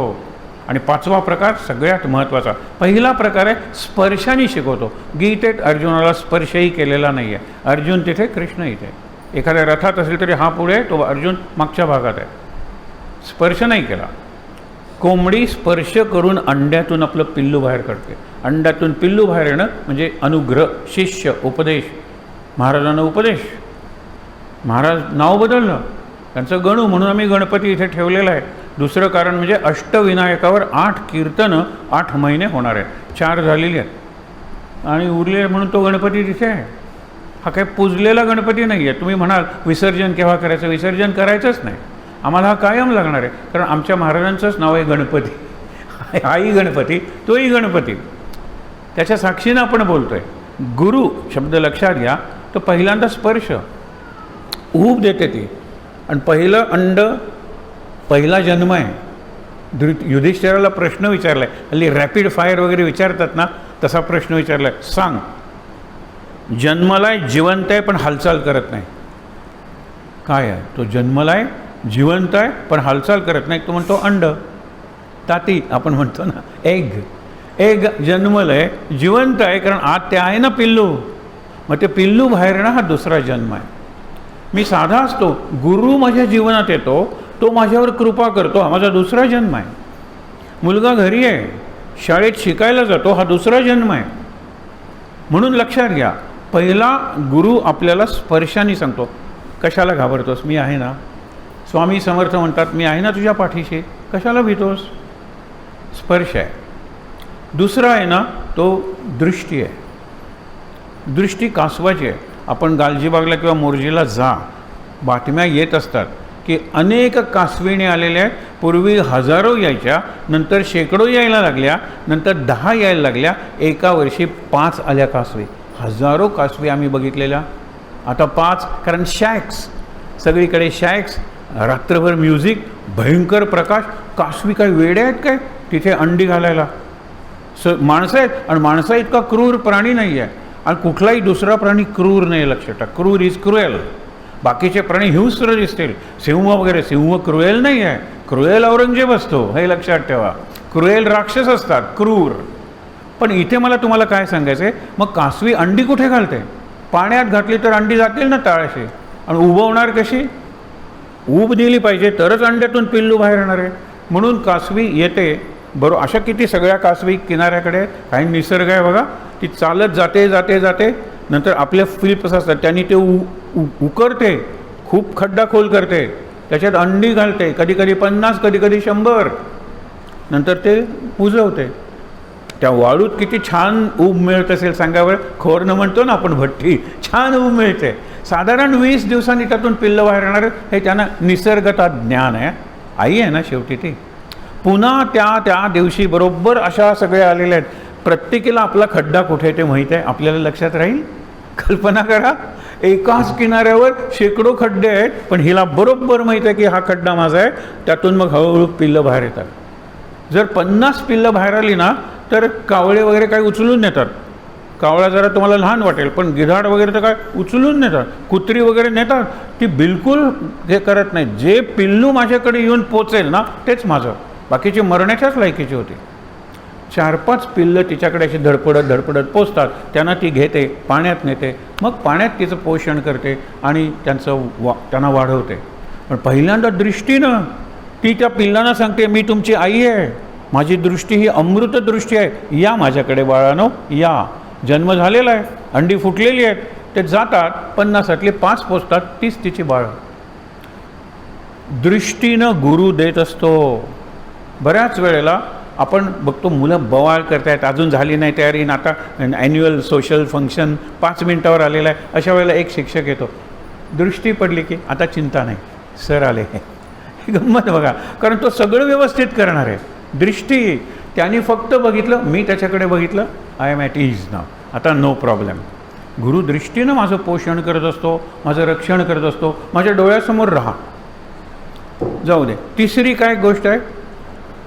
आणि 5वा प्रकार सगळ्यात महत्त्वाचा. पहिला प्रकार आहे स्पर्शाने शिकवतो. गीतेत अर्जुनाला स्पर्शही केलेला नाही आहे. अर्जुन तिथे, कृष्ण इथे. एखाद्या रथात असेल तरी हा पुढे, तो अर्जुन मागच्या भागात आहे. स्पर्श नाही केला. कोंबडी स्पर्श करून अंड्यातून आपलं पिल्लू बाहेर काढते. अंड्यातून पिल्लू बाहेर येणं म्हणजे अनुग्रह, शिष्य, उपदेश. महाराजांना उपदेश. महाराज नाव बदललं त्यांचं गणू, म्हणून आम्ही गणपती इथे ठेवलेला आहे. दुसरं कारण म्हणजे अष्टविनायकावर 8 कीर्तनं 8 महिने होणार आहेत. 4 झालेली आहेत आणि उरले म्हणून तो गणपती तिथे आहे. हा काही पूजलेला गणपती नाही आहे. तुम्ही म्हणाल विसर्जन केव्हा करायचं? विसर्जन करायचंच नाही, आम्हाला हा कायम लागणार आहे. कारण आमच्या महाराजांचंच नाव आहे गणपती. हाही गणपती, तोही गणपती. त्याच्या साक्षीनं आपण बोलतो आहे. गुरु शब्द लक्षात घ्या. तो पहिल्यांदा स्पर्श, ऊब देते ती. आणि पहिलं अंड, पहिला जन्म आहे. युधिष्ठिराला प्रश्न विचारला आहे. हल्ली रॅपिड फायर वगैरे विचारतात ना, तसा प्रश्न विचारला आहे. सांग, जन्मलाय, जिवंत आहे पण हालचाल करत नाही. काय आहे तो? जन्मलाय, जिवंत आहे पण हालचाल करत नाही. तो म्हणतो अंड, ताती आपण म्हणतो ना, एग. एग जन्मलं आहे, जिवंत आहे, कारण आत ते आहे ना पिल्लू. मग ते पिल्लू बाहेर येणं हा दुसरा जन्म आहे. मी साधा असतो, गुरु माझ्या जीवनात येतो, तो माझ्यावर कृपा करतो, हा माझा दुसरा जन्म आहे. मुलगा घरी आहे, शाळेत शिकायला जातो, हा दुसरा जन्म आहे. म्हणून लक्षात घ्या, पहिला गुरु आपल्याला स्पर्शाने सांगतो. कशाला घाबरतोस? मी आहे ना. स्वामी समर्थ म्हणतात, मी आहे ना तुझ्या पाठीशी, कशाला भीतोस? स्पर्श आहे. दुसरा आहे ना तो दृष्टी आहे. दृष्टी कासवाची आहे. आपण गालजीबागला किंवा मोर्जीला जा, बातम्या येत असतात की अनेक कासविणी आलेल्या आहेत, पूर्वी हजारो यायच्या, नंतर शेकडो यायला लागल्या, नंतर 10 यायला लागल्या, एका वर्षी 5 आल्या कासवी. हजारो कासवी आम्ही बघितलेल्या, आता 5. कारण शॅक्स, सगळीकडे शॅक्स, रात्रभर म्युझिक, भयंकर प्रकाश. कासवी काय वेडे आहेत काय तिथे अंडी घालायला? माणसं आहेत, आणि माणसा इतका क्रूर प्राणी नाही आहे, आणि कुठलाही दुसरा प्राणी क्रूर नाही. लक्षात टाक, क्रूर इज क्रुएल. बाकीचे प्राणी हिंस्र दिसतील, सिंह वगैरे, सिंह क्रुएल नाही आहे. क्रुएल औरंगजेब असतो, हे लक्षात ठेवा. क्रुएल राक्षस असतात, क्रूर. पण इथे मला तुम्हाला काय सांगायचं आहे, मग कासवी अंडी कुठे घालते? पाण्यात घातली तर अंडी जातील ना तळाशी, आणि उबवणार कशी? ऊब दिली पाहिजे तरच अंड्यातून पिल्लू बाहेर येणार आहे. म्हणून कासवी येते बरोबर. अशा किती सगळ्या कासवी किनाऱ्याकडे, काही निसर्ग आहे बघा, ती चालत जाते जाते जाते, नंतर आपल्या फिल्प्स असतात त्यांनी ते उकरते, खूप खड्डा खोल करते, त्याच्यात अंडी घालते, कधी कधी 50, कधी कधी 100, नंतर ते उजवते. त्या वाळूत किती छान ऊब मिळत असेल सांगा बरं. खोरनं म्हणतो ना आपण, भट्टी, छान ऊब मिळते. साधारण 20 दिवसांनी त्यातून पिल्लं बाहेर येणार, हे त्यांना निसर्गता ज्ञान आहे. आई आहे ना शेवटी ती. पुन्हा त्या दिवशी बरोबर अशा सगळ्या आलेल्या आहेत. प्रत्येकीला आपला खड्डा कुठे ते माहीत आहे, आपल्याला लक्षात राहील? कल्पना करा, एकाच किनाऱ्यावर शेकडो खड्डे आहेत, पण हिला बरोबर माहीत आहे की हा खड्डा माझा आहे. त्यातून मग हळूहळू पिल्लं बाहेर येतात. जर 50 पिल्लं बाहेर आली ना, तर कावळे वगैरे काय उचलून नेतात. कावळा जरा तुम्हाला लहान वाटेल, पण गिधाड वगैरे तर काय उचलून नेतात, कुत्री वगैरे नेतात. ती बिलकुल हे करत नाही. जे पिल्लू माझ्याकडे येऊन पोचेल ना तेच माझं, बाकीची मरण्याच्याच लायकीची होती. 4-5 पिल्लं तिच्याकडे अशी धडपडत पोचतात. त्यांना ती घेते, पाण्यात नेते, मग पाण्यात तिचं पोषण करते आणि त्यांना वाढवते. पण पहिल्यांदा दृष्टीनं ती त्या पिल्लांना सांगते, मी तुमची आई आहे, माझी दृष्टी ही अमृत दृष्टी आहे, या माझ्याकडे बाळानो या. जन्म झालेला आहे, अंडी फुटलेली आहेत, ते जातात, 50तले 5 पोचतात, 30 तिची बाळं. दृष्टीनं गुरु देत असतो. बऱ्याच वेळेला आपण बघतो मुलं बवाळ करतायत, अजून झाली नाही तयारी, आता ॲन्युअल सोशल फंक्शन 5 मिनिटावर आलेलं आहे. अशा वेळेला एक शिक्षक येतो, दृष्टी पडली की आता चिंता नाही, सर आले. गंमत बघा, कारण तो सगळं व्यवस्थित करणार आहे. दृष्टी, त्यांनी फक्त बघितलं, मी त्याच्याकडे बघितलं, I am at ease now, आता नो प्रॉब्लेम. गुरु दृष्टीनं माझं पोषण करत असतो, माझं रक्षण करत असतो, माझ्या डोळ्यासमोर राहा. जाऊ दे. तिसरी काय गोष्ट आहे,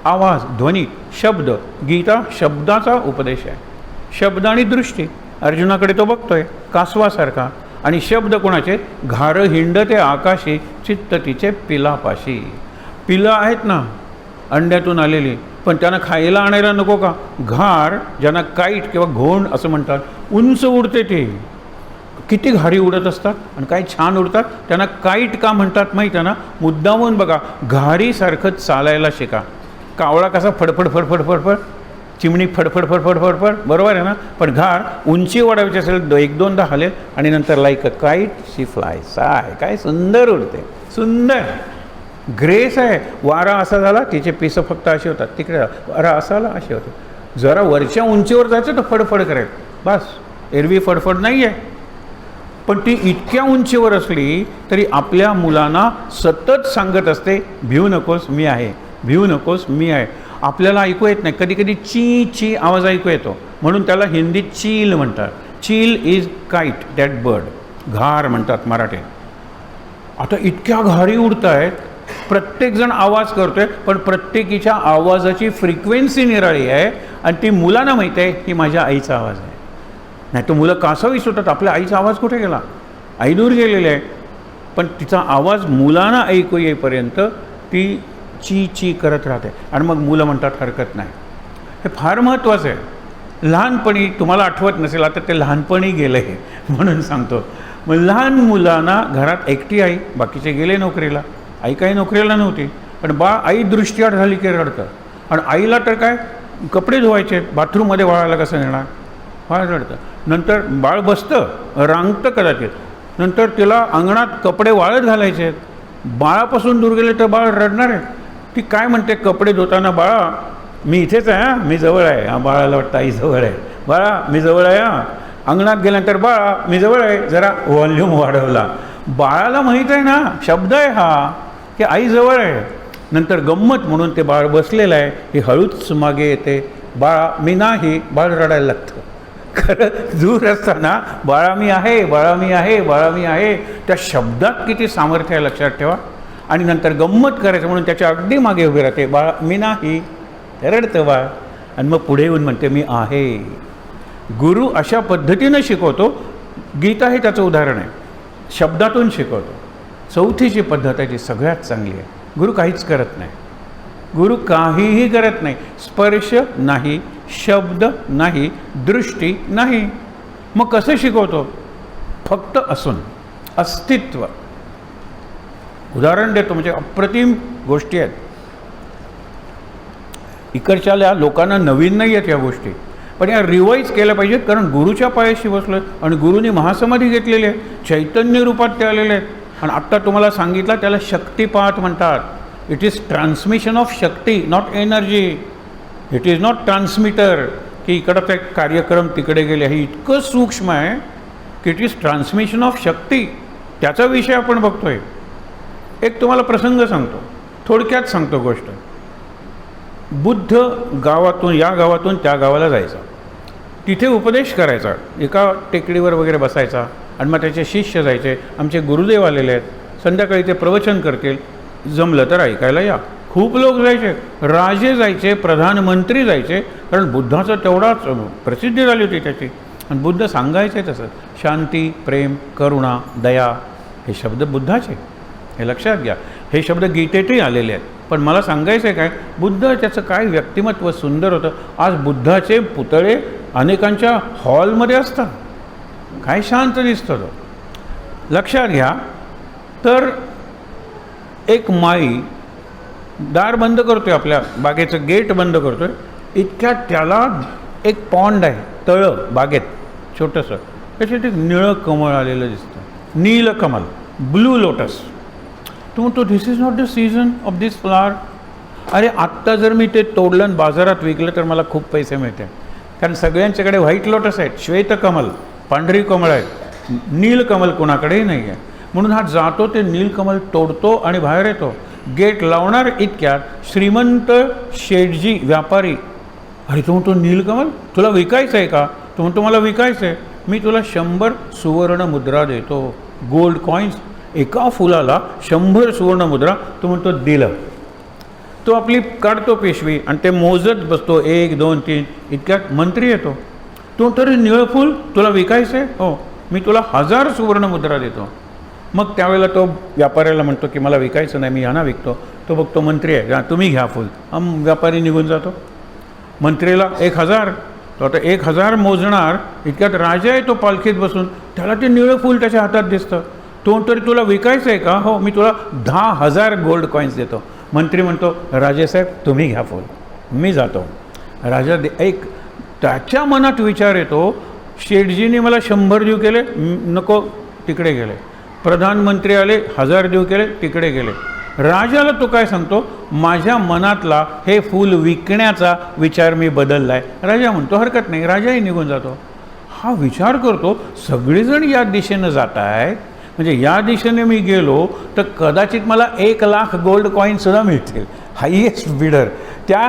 आवाज, ध्वनी, शब्द. गीता शब्दाचा उपदेश आहे. शब्द आणि दृष्टी. अर्जुनाकडे तो बघतोय कासवासारखा, आणि शब्द कोणाचे? घार हिंडते आकाशी, चित्त तिचे पिलापाशी. पिलं आहेत ना अंड्यातून आलेली, पण त्यांना खायला आणायला नको का? घार, ज्यांना काईट किंवा घोंड असं म्हणतात, उंच उडते ते, किती घारी उडत असतात आणि काय छान उडतात. त्यांना काईट का म्हणतात माहीत आहे ना? मुद्दामून बघा, घारीसारखं चालायला शिका. कावळा कसा फडफड फडफड फडफड, चिमणी फडफड फडफड फडफड, बरोबर आहे ना? पण घार उंची वाढवायची असेल 1-2दा हलेल आणि नंतर लाईक अ काईट शी फ्लायस. काय सुंदर उडते, सुंदर ग्रेस आहे. वारा असा झाला, तिचे पिसं फक्त असे होतात, तिकडे वारा असा आला असे होते. जरा वरच्या उंचीवर जायचं तर फडफड करेल, बस. एरवी फडफड नाही आहे. पण ती इतक्या उंचीवर असली तरी आपल्या मुलांना सतत सांगत असते, भिऊ नकोस मी आहे, भिऊ नकोस मी आहे. आपल्याला ऐकू येत नाही, कधी कधी ची ची आवाज ऐकू येतो, म्हणून त्याला हिंदीत चील म्हणतात. चील इज काईट, दॅट बर्ड. घार म्हणतात मराठीत. आता इतक्या घारी उडत आहेत, प्रत्येकजण आवाज करतोय, पण प्रत्येकीच्या आवाजाची फ्रिक्वेन्सी निराळी आहे, आणि ती मुलांना माहीत आहे की माझ्या आईचा आवाज आहे. नाही तर मुलं कासवी सुटतात, आपल्या आईचा आवाज कुठे गेला? आई दूर गेलेली आहे, पण तिचा आवाज मुलांना ऐकू येईपर्यंत ती ची ची करत राहते, आणि मग मुलं म्हणतात हरकत नाही. हे फार महत्त्वाचं आहे. लहानपणी तुम्हाला आठवत नसेल, आता ते लहानपणी गेलं आहे म्हणून सांगतो. मग लहान मुलांना घरात एकटी आई, बाकीचे गेले नोकरीला, आई काही नोकरीला नव्हती, पण आई दृष्टीआड झाली की रडतं. आणि आईला तर काय, कपडे धुवायचे, बाथरूममध्ये वाळायला कसं नेणार, फार रडतं. नंतर बाळ बसतं, रांगतं कदाचित, नंतर तिला अंगणात कपडे वाळत घालायचे आहेत. बाळापासून दूर गेले तर बाळ रडणार आहे. ती काय म्हणते कपडे धुताना, बाळा मी इथेच आहे, हां मी जवळ आहे. हा बाळाला वाटतं आई जवळ आहे, बाळा मी जवळ आहे. हां अंगणात गेल्यानंतर, बाळा मी जवळ आहे, जरा व्हॉल्यूम वाढवला. बाळाला माहीत आहे ना, शब्द आहे हा की आई जवळ आहे. नंतर गंमत म्हणून ते बाळ बसलेलं आहे, ही हळूच मागे येते, बाळा मी नाही, बाळ रडायला लागतं. खरं दूर असताना बाळा मी आहे, बाळा मी आहे, बाळा मी आहे, त्या शब्दात किती सामर्थ्य आहे लक्षात ठेवा. आणि नंतर गंमत करायचं म्हणून त्याच्या अगदी मागे उभी राहते, बाळा मी नाही, रडतं बाळ, आणि मग पुढे येऊन म्हणते मी आहे. गुरु अशा पद्धतीनं शिकवतो. गीता हे त्याचं उदाहरण आहे, शब्दातून शिकवतो. चौथीची पद्धत आहे ती सगळ्यात चांगली आहे. गुरु काहीच करत नाही, गुरु काहीही करत नाही. स्पर्श नाही, शब्द नाही, दृष्टी नाही. मग कसं शिकवतो? फक्त असून, अस्तित्व. उदाहरण देतो, म्हणजे अप्रतिम गोष्टी आहेत. इकडच्या लोकांना नवीन नाही आहेत या गोष्टी, पण या रिवाईज केल्या पाहिजेत, कारण गुरुच्या पायाशी बसलं आणि गुरुनी महासमाधी घेतलेली आहे, चैतन्य रूपात ते आलेले आहेत. आणि आत्ता तुम्हाला सांगितलं त्याला शक्तिपात म्हणतात. It is transmission of Shakti, not energy. It is not transmitter की इकडं ते कार्यक्रम तिकडे गेले. हे इतकं सूक्ष्म आहे की इट इज ट्रान्समिशन ऑफ शक्ती. त्याचा विषय आपण बघतोय. एक तुम्हाला प्रसंग सांगतो, थोडक्यात सांगतो गोष्ट. बुद्ध गावातून, या गावातून त्या गावाला जायचा, तिथे उपदेश करायचा, एका टेकडीवर वगैरे बसायचा, आणि मग त्याचे शिष्य जायचे. आमचे गुरुदेव आलेले आहेत, संध्याकाळी ते प्रवचन करतील, जमलं तर ऐकायला या. खूप लोक जायचे, राजे जायचे, प्रधानमंत्री जायचे, कारण बुद्धाचं तेवढाच प्रसिद्धी झाली होती त्याची. आणि बुद्ध सांगायचे तसं, शांती, प्रेम, करुणा, दया, हे शब्द बुद्धाचे, हे लक्षात घ्या. हे शब्द गीतेतही आलेले आहेत. पण मला सांगायचं आहे काय, बुद्ध त्याचं काय व्यक्तिमत्व सुंदर होतं. आज बुद्धाचे पुतळे अनेकांच्या हॉलमध्ये असतात, काय शांत दिसतं तो. लक्षात घ्या. तर एक माळी दार बंद करतोय, आपल्या बागेचं गेट बंद करतोय, इतक्यात त्याला एक पॉन्ड आहे, तळं बागेत छोटंसं, त्याच्यात एक निळं कमळ आलेलं दिसतं, नीलकमल, ब्लू लोटस. तो म्हणतो this is not the season of this flower. अरे आत्ता जर मी ते तोडलं आणि बाजारात विकलं तर मला खूप पैसे मिळते, कारण सगळ्यांच्याकडे व्हाईट लोटस आहेत, श्वेतकमल, पांढरी कमळ आहेत, नीलकमल कोणाकडेही नाही आहे. म्हणून हा जातो, ते नीलकमल तोडतो आणि बाहेर येतो. गेट लावणार इतक्यात श्रीमंत शेठजी, व्यापारी, अरे तो म्हणतो नीलकमल तुला विकायचं आहे का? तो म्हणतो मला विकायचं आहे, मी तुला 100 सुवर्ण मुद्रा देतो, गोल्ड कॉईन्स. एका फुलाला 100 सुवर्ण मुद्रा. तो म्हणतो दिलं. तो आपली काढतो पिशवी आणि ते मोजत बसतो, 1 2 3. इतक्यात मंत्री येतो. तो तरी निळं फूल तुला विकायचं आहे? हो, मी तुला 1000 सुवर्ण मुद्रा देतो. मग त्यावेळेला तो व्यापाऱ्याला म्हणतो की मला विकायचं नाही, मी ह्यांना विकतो. तो बघतो मंत्री आहे, तुम्ही घ्या फूल. व्यापारी निघून जातो. मंत्रीला 1000. तो आता 1000 मोजणार, इतक्यात राजा आहे तो पालखीत बसून, त्याला ते निळं फूल त्याच्या हातात दिसतं. तो तरी तुला विकायचं आहे का? हो, मी तुला 10,000 गोल्ड कॉईन्स देतो. मंत्री म्हणतो राजेसाहेब तुम्ही घ्या फूल, मी जातो. राजा एक त्याच्या मनात विचार येतो, शेठजीने मला 100 देऊ केले, नको, तिकडे गेले. प्रधानमंत्री आले, 1000 देऊ केले, तिकडे गेले. राजाला तो काय सांगतो, माझ्या मनातला हे फूल विकण्याचा विचार मी बदलला आहे. राजा म्हणतो हरकत नाही, राजाही निघून जातो. हा विचार करतो सगळेजण या दिशेनं जात आहेत, म्हणजे या दिशेने मी गेलो तर कदाचित मला 1,00,000 गोल्ड कॉईनसुद्धा मिळतील, हायेस्ट बिडर. त्या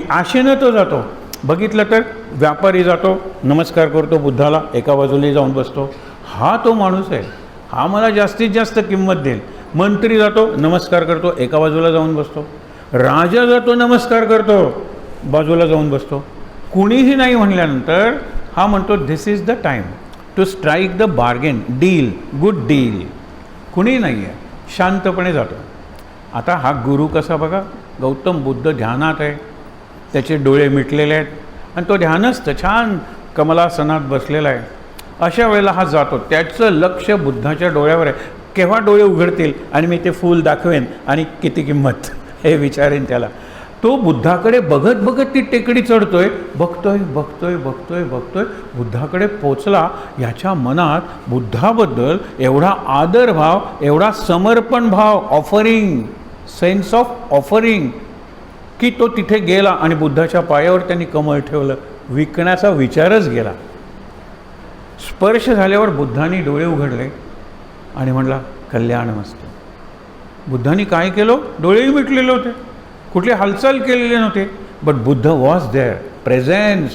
आशेनं तो जातो. बघितलं तर व्यापारी जातो, नमस्कार करतो बुद्धाला, एका बाजूला जाऊन बसतो. हा तो माणूस आहे, हा मला जास्तीत जास्त किंमत देईल. मंत्री जातो, नमस्कार करतो, एका बाजूला जाऊन बसतो. राजा जातो, नमस्कार करतो, बाजूला जाऊन बसतो. कुणीही नाही म्हणल्यानंतर हा म्हणतो this is the time to strike the bargain, deal, good deal. कुणी नाही आहे, शांतपणे जातो. आता हा गुरु कसा बघा, गौतम बुद्ध ध्यानात आहे, त्याचे डोळे मिटलेले आहेत आणि तो ध्यानस्थ छान कमलासनात बसलेला आहे. अशा वेळेला हा जातो, त्याचं लक्ष बुद्धाच्या डोळ्यावर आहे. केव्हा डोळे उघडतील आणि मी ते फूल दाखवेन आणि किती किंमत हे विचारेन त्याला. तो बुद्धाकडे बघत बघत ती टेकडी चढतोय, बघतोय बघतोय बघतोय बघतोय, बुद्धाकडे पोचला. याच्या मनात बुद्धाबद्दल एवढा आदरभाव, एवढा समर्पण भाव, ऑफरिंग, सेन्स ऑफ ऑफरिंग, की तो तिथे गेला आणि बुद्धाच्या पायावर त्यांनी कमळ ठेवलं. विकण्याचा विचारच गेला. स्पर्श झाल्यावर बुद्धांनी डोळे उघडले आणि म्हणला कल्याणमस्तु. बुद्धांनी काय केलं, डोळेही मिटलेले होते. कुठली हालचाल केलेली नव्हते, but Buddha was there, presence.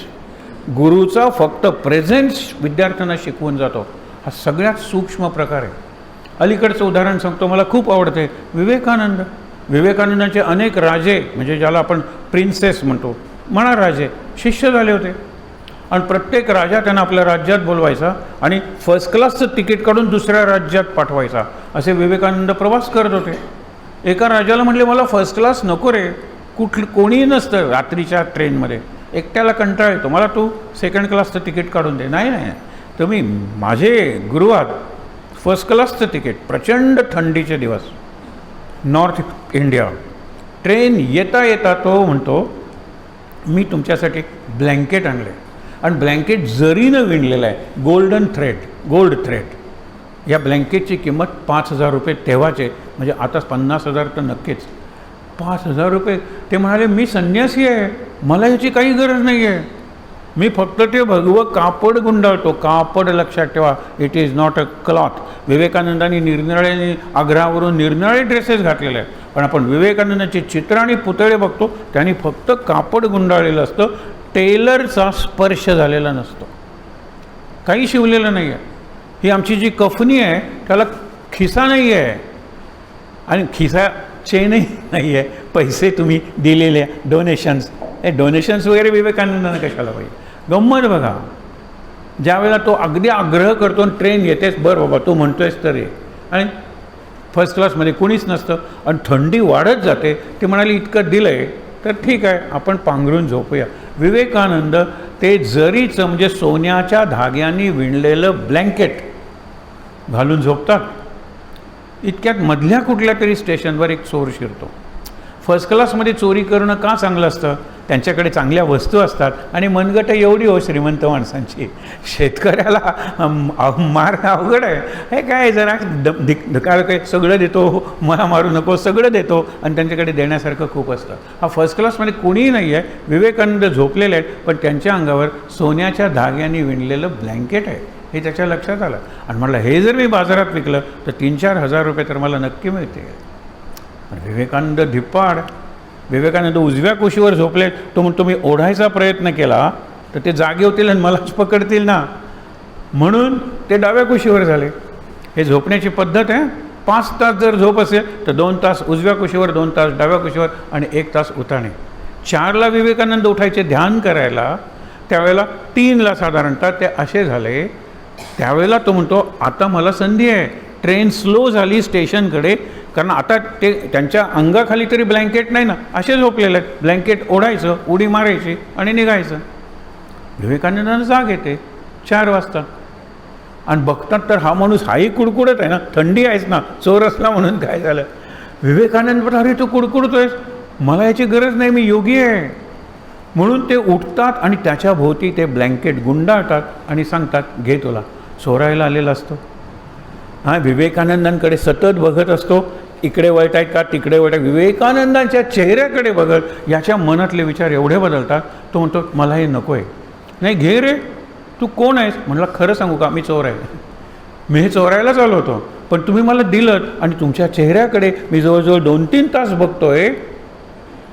गुरुचा फक्त प्रेझेन्स विद्यार्थ्यांना शिकवून जातो. हा सगळ्यात सूक्ष्म प्रकार आहे. अलीकडचं उदाहरण सांगतो, मला खूप आवडते. विवेकानंद. विवेकानंदांचे अनेक राजे, म्हणजे ज्याला आपण प्रिन्सेस म्हणतो, म्हणा राजे, शिष्य झाले होते. आणि प्रत्येक राजा त्यांना आपल्या राज्यात बोलवायचा आणि फर्स्ट क्लासचं तिकीट काढून दुसऱ्या राज्यात पाठवायचा. असे विवेकानंद प्रवास करत होते. एका राजाला म्हटले, मला फर्स्ट क्लास नको रे, कोणीही नसतं रात्रीच्या ट्रेनमध्ये, एकट्याला कंटाळा येतो, मला तू सेकंड क्लासचं तिकीट काढून दे. नाही नाही, तुम्ही माझे गुरु आहात, फर्स्ट क्लासचं तिकीट. प्रचंड थंडीचे दिवस, नॉर्थ इंडिया. ट्रेन येता येता तो म्हणतो, मी तुमच्यासाठी ब्लँकेट आणले, आणि ब्लँकेट जरीनं विणलेलं आहे, गोल्ड थ्रेड. या ब्लँकेटची किंमत 5,000 रुपये तेव्हाचे, म्हणजे आता 50,000 तर नक्कीच. 5,000 रुपये. ते म्हणाले, मी संन्यासी आहे, मला ह्याची काही गरज नाही आहे, मी फक्त ते भगवं कापड गुंडाळतो. कापड लक्षात ठेवा, it is not a cloth. विवेकानंदांनी निरनिराळे आग्रहावरून निरनिराळे ड्रेसेस घातलेले आहेत, पण आपण विवेकानंदांचे चित्र आणि पुतळे बघतो, त्यांनी फक्त कापड गुंडाळलेलं असतं, टेलरचा स्पर्श झालेला नसतो, काही शिवलेलं नाही आहे. ही आमची जी कफनी आहे त्याला खिसा नाही आहे, आणि खिसा चेनही नाही आहे. पैसे तुम्ही दिलेले डोनेशन्स, हे डोनेशन्स वगैरे विवेकानंदांना कशाला पाहिजे. गंमत बघा, ज्यावेळेला तो अगदी आग्रह करतो, ट्रेन येतेच, बरं बाबा तू म्हणतोयस तर ये, आणि फर्स्ट क्लासमध्ये कोणीच नसतं, आणि थंडी वाढत जाते. ते म्हणाले, इतकं दिलं आहे तर ठीक आहे, आपण पांघरून झोपूया. विवेकानंद ते जरीचं, म्हणजे सोन्याच्या धाग्यांनी विणलेलं ब्लँकेट घालून झोपतात. इतक्यात मधल्या कुठल्या तरी स्टेशनवर एक चोर शिरतो. फर्स्ट क्लासमध्ये चोरी करणं का चांगलं असतं? त्यांच्याकडे चांगल्या वस्तू असतात, आणि मनगट एवढी हो श्रीमंत माणसांची, शेतकऱ्याला मार अवघड आहे. हे काय जरा काय काय सगळं देतो, मला मारू नको, सगळं देतो, आणि त्यांच्याकडे देण्यासारखं खूप असतं. हा फर्स्ट क्लासमध्ये कोणीही नाही आहे. विवेकानंद झोपलेले आहेत, पण त्यांच्या अंगावर सोन्याच्या धाग्यांनी विणलेलं ब्लँकेट आहे, हे त्याच्या लक्षात आलं. आणि म्हटलं, हे जर मी बाजारात विकलं तर 3-4 हजार रुपये तर मला नक्की मिळते. विवेकानंद धिप्पाड. विवेकानंद उजव्या कुशीवर झोपले, तो म्हणतो, मी ओढायचा प्रयत्न केला तर ते जागे होतील आणि मलाच पकडतील ना, म्हणून ते डाव्या कुशीवर झाले. हे झोपण्याची पद्धत आहे. 5 तास जर झोप असेल तर 2 तास उजव्या कुशीवर, 2 तास डाव्या कुशीवर, आणि 1 तास उताणे. 4ला विवेकानंद उठायचे ध्यान करायला, त्यावेळेला 3ला साधारणतः ते असे झाले. त्यावेळेला तो म्हणतो, आता मला संधी आहे. ट्रेन स्लो झाली स्टेशनकडे, कारण आता ते त्यांच्या अंगाखाली तरी ब्लँकेट नाही ना, असे झोपलेले आहेत. ब्लँकेट ओढायचं, उडी मारायची आणि निघायचं. विवेकानंदांना जाग येते 4 वाजता, आणि बघतात तर हा माणूस हाही कुडकुडत आहे ना, थंडी आहेच ना, चोर असला म्हणून काय झालं. विवेकानंद म्हणतात, अरे तू कुडकुडतोयस, मला याची गरज नाही, मी योगी आहे. म्हणून ते उठतात आणि त्याच्या भोवती ते ब्लँकेट गुंडाळतात आणि सांगतात, घे तुला. चोरायला आलेला असतो. हा विवेकानंदांकडे सतत बघत असतो, इकडे वळत आहेत का, तिकडे वळत आहेत. विवेकानंदांच्या चेहऱ्याकडे बघत याच्या मनातले विचार एवढे बदलतात. तो म्हणतो, मला हे नको आहे. नाही, घे रे, तू कोण आहेस? म्हटलं, खरं सांगू का, मी चोर आहे, मी हे चोरायलाच आलो होतो, पण तुम्ही मला दिलं, आणि तुमच्या चेहऱ्याकडे मी जवळजवळ 2-3 तास बघतोय.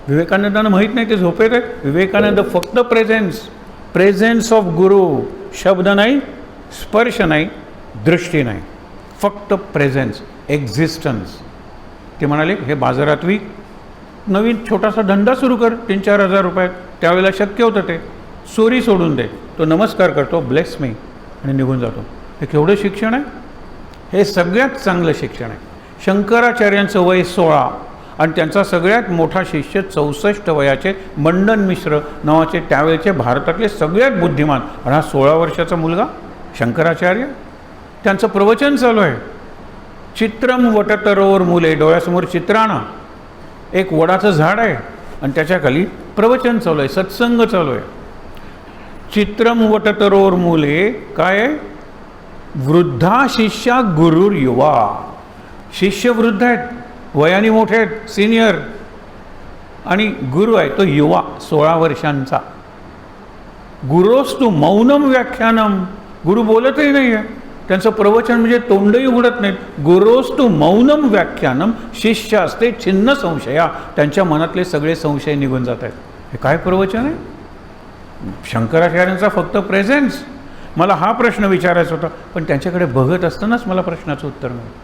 विवेकानंदांना माहीत नाही ते झोपेत आहेत. विवेकानंद फक्त प्रेझेन्स ऑफ गुरु, शब्द नाही, स्पर्श नाही, दृष्टी नाही, फक्त प्रेझेन्स, एक्झिस्टन्स. ते म्हणाले, हे बाजारात विक, नवीन छोटासा धंदा सुरू कर, 3-4 हजार रुपयात. त्यावेळेला शक्य होतं ते. चोरी सोडून दे. तो नमस्कार करतो, ब्लेस मी, आणि निघून जातो. हे केवढं शिक्षण आहे? हे सगळ्यात चांगलं शिक्षण आहे. शंकराचार्यांचं वय 16, आणि त्यांचा सगळ्यात मोठा शिष्य 64 वयाचे मंडन मिश्र नावाचे त्यावेळेचे भारतातले सगळ्यात बुद्धिमान, आणि हा 16 वर्षाचा मुलगा शंकराचार्य. त्यांचं प्रवचन चालू आहे. चित्रम वटतरोवर मुले, डोळ्यासमोर चित्र आणा, एक वडाचं झाड आहे, आणि त्याच्या खाली प्रवचन चालू आहे, सत्संग चालू आहे. चित्रम वटतरोवर मुले काय आहे? वृद्धा शिष्या गुरुर युवा. शिष्य वृद्ध आहेत, वयाने मोठे आहेत, सिनियर, आणि गुरु आहे तो युवा, 16 वर्षांचा. गुरोस्तु मौनम व्याख्यानम. गुरु बोलतही नाही आहे, त्यांचं प्रवचन म्हणजे तोंडही उघडत नाहीत. गुरोस्तु मौनम व्याख्यानम शिष्य असते छिन्न संशया. त्यांच्या मनातले सगळे संशय निघून जात आहेत. हे काय प्रवचन आहे? शंकराचार्यांचा फक्त प्रेझेन्स. मला हा प्रश्न विचारायचा होता, पण त्यांच्याकडे बघत असतानाच मला प्रश्नाचं उत्तर मिळालं.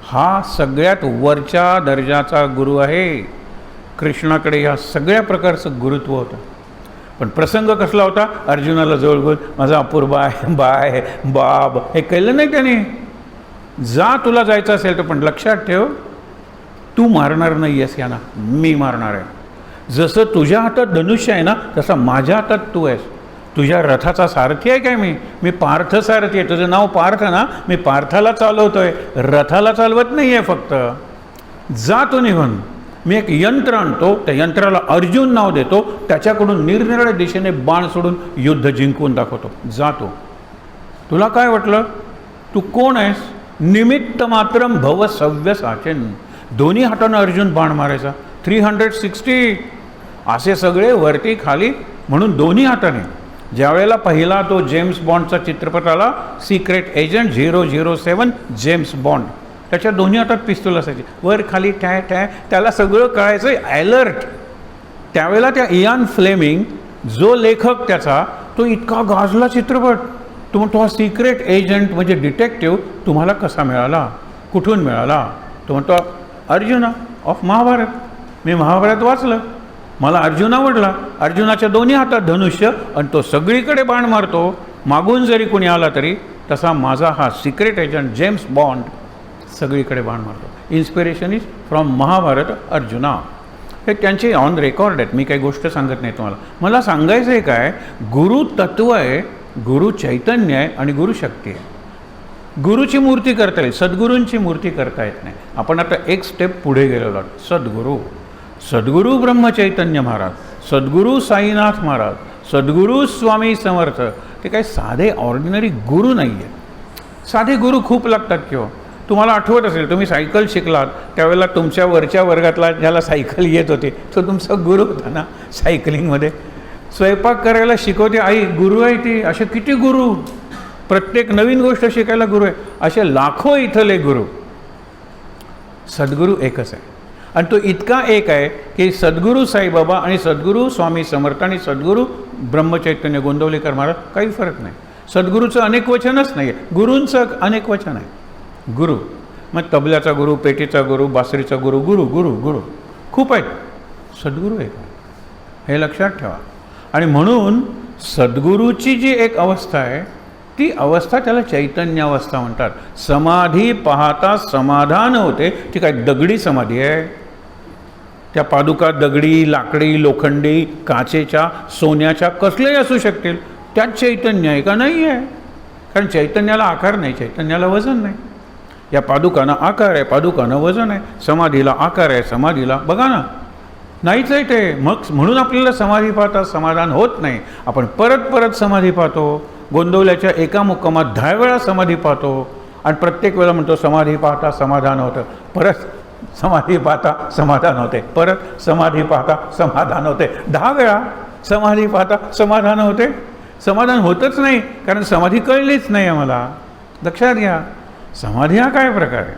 हा सगळ्यात वरच्या दर्जाचा गुरु आहे. कृष्णाकडे या सगळ्या प्रकारचं गुरुत्व होतं. पण प्रसंग कसला होता? अर्जुनाला जवळ घेऊन माझा अपूर्बाय बाय बाब हे केलं नाही त्याने. जा तुला जायचं असेल तर, पण लक्षात ठेव तू मारणार नाही आहेस यांना, मी मारणार आहे. जसं तुझ्या हातात धनुष्य आहे ना, तसा माझ्या हातात तू आहेस. तुझ्या रथाचा सारथी आहे काय मी पार्थ सारथी आहे. तुझं नाव पार्थ ना, मी पार्थाला चालवतोय, रथाला चालवत नाही आहे. फक्त जा तू निघून. मी एक यंत्र आणतो, त्या यंत्राला अर्जुन नाव देतो, त्याच्याकडून निरनिराळ्या दिशेने बाण सोडून युद्ध जिंकून दाखवतो. जातो. तुला काय वाटलं? तू कोण आहेस? निमित्त मात्रम भव सव्य साचेन. दोन्ही हातानं अर्जुन बाण मारायचा. 360 असे सगळे वरती खाली म्हणून दोन्ही हाताने. ज्यावेळेला पहिला तो जेम्स बॉन्डचा चित्रपट आला, सिक्रेट एजंट 007 जेम्स बॉन्ड, त्याच्या दोन्ही हातात पिस्तूल असायची, वर खाली टॅ टॅ. त्याला सगळं कळायचं, ॲलर्ट. त्यावेळेला त्या इयान फ्लेमिंग जो लेखक त्याचा, तो इतका गाजला चित्रपट. तो म्हणतो हा सिक्रेट एजंट म्हणजे डिटेक्टिव्ह तुम्हाला कसा मिळाला, कुठून मिळाला? तो म्हणतो अर्जुना ऑफ महाभारत. मी महाभारत वाचलं, मला अर्जुन आवडला. अर्जुनाच्या दोन्ही हातात धनुष्य आणि तो सगळीकडे बाण मारतो, मागून जरी कोणी आला तरी. तसा माझा हा सिक्रेट एजंट जेम्स बॉन्ड सगळीकडे बाण मारतो. इन्स्पिरेशन इज फ्रॉम महाभारत अर्जुना. हे त्यांचे ऑन रेकॉर्ड आहेत. मी काही गोष्ट सांगत नाही तुम्हाला. मला सांगायचं आहे काय, गुरु तत्व आहे, गुरु चैतन्य आहे आणि गुरु शक्ती आहे. गुरुची मूर्ती करता येईल, सद्गुरूंची मूर्ती करता येत नाही. आपण आता एक स्टेप पुढे गेलेलो आहोत. सद्गुरू, सद्गुरू ब्रह्मचैतन्य महाराज, सद्गुरू साईनाथ महाराज, सद्गुरू स्वामी समर्थ. ते काही साधे ऑर्डिनरी गुरु नाही आहेत. साधे गुरु खूप लागतात. किंवा तुम्हाला आठवत असेल, तुम्ही सायकल शिकलात त्यावेळेला तुमच्या वरच्या वर्गातला ज्याला सायकल येत होते तो तुमचा गुरु होता ना. सायकलिंगमध्ये स्वयंपाक करायला शिकवते आई, गुरु आहे ती. असे किती गुरु, प्रत्येक नवीन गोष्ट शिकायला गुरु आहे. असे लाखो इथले गुरु. सद्गुरू एकच आहे आणि तो इतका एक आहे की सद्गुरू साईबाबा आणि सद्गुरू स्वामी समर्थ आणि सद्गुरू ब्रह्मचैतन्य गोंदवलेकर महाराज काही फरक नाही. सद्गुरूचं अनेक वचनच नाही आहे, गुरूंचं अनेक वचन आहे. गुरु मग तबल्याचा गुरु, पेटीचा गुरु, बासरीचा गुरु, गुरु गुरु गुरु खूप आहेत. सद्गुरू एक आहे, हे लक्षात ठेवा. आणि म्हणून सद्गुरूची जी एक अवस्था आहे ती अवस्था त्याला चैतन्य अवस्था म्हणतात. समाधी पाहता समाधान होते. ती काय दगडी समाधी आहे? त्या पादुका दगडी, लाकडी, लोखंडी, काचेच्या, सोन्याच्या कसलेही असू शकतील. त्यात चैतन्य आहे का? नाही आहे. कारण चैतन्याला आकार नाही, चैतन्याला वजन नाही. या पादुकांना आकार आहे, पादुकांना वजन आहे. समाधीला आकार आहे, समाधीला बघा ना नाहीच आहे ते. मग म्हणून आपल्याला समाधी पाहता समाधान होत नाही. आपण परत परत समाधी पाहतो. गोंदवल्याच्या एका मुक्कामात 10 वेळा समाधी पाहतो आणि प्रत्येक वेळा म्हणतो समाधी पाहता समाधान होतं, परत समाधी पाहता समाधान होते, परत समाधी पाहता समाधान होते. 10 वेळा समाधी पाहता समाधान होते. समाधान होतच नाही, कारण समाधी कळलीच नाही आम्हाला. लक्षात घ्या, समाधी हा काय प्रकार आहे.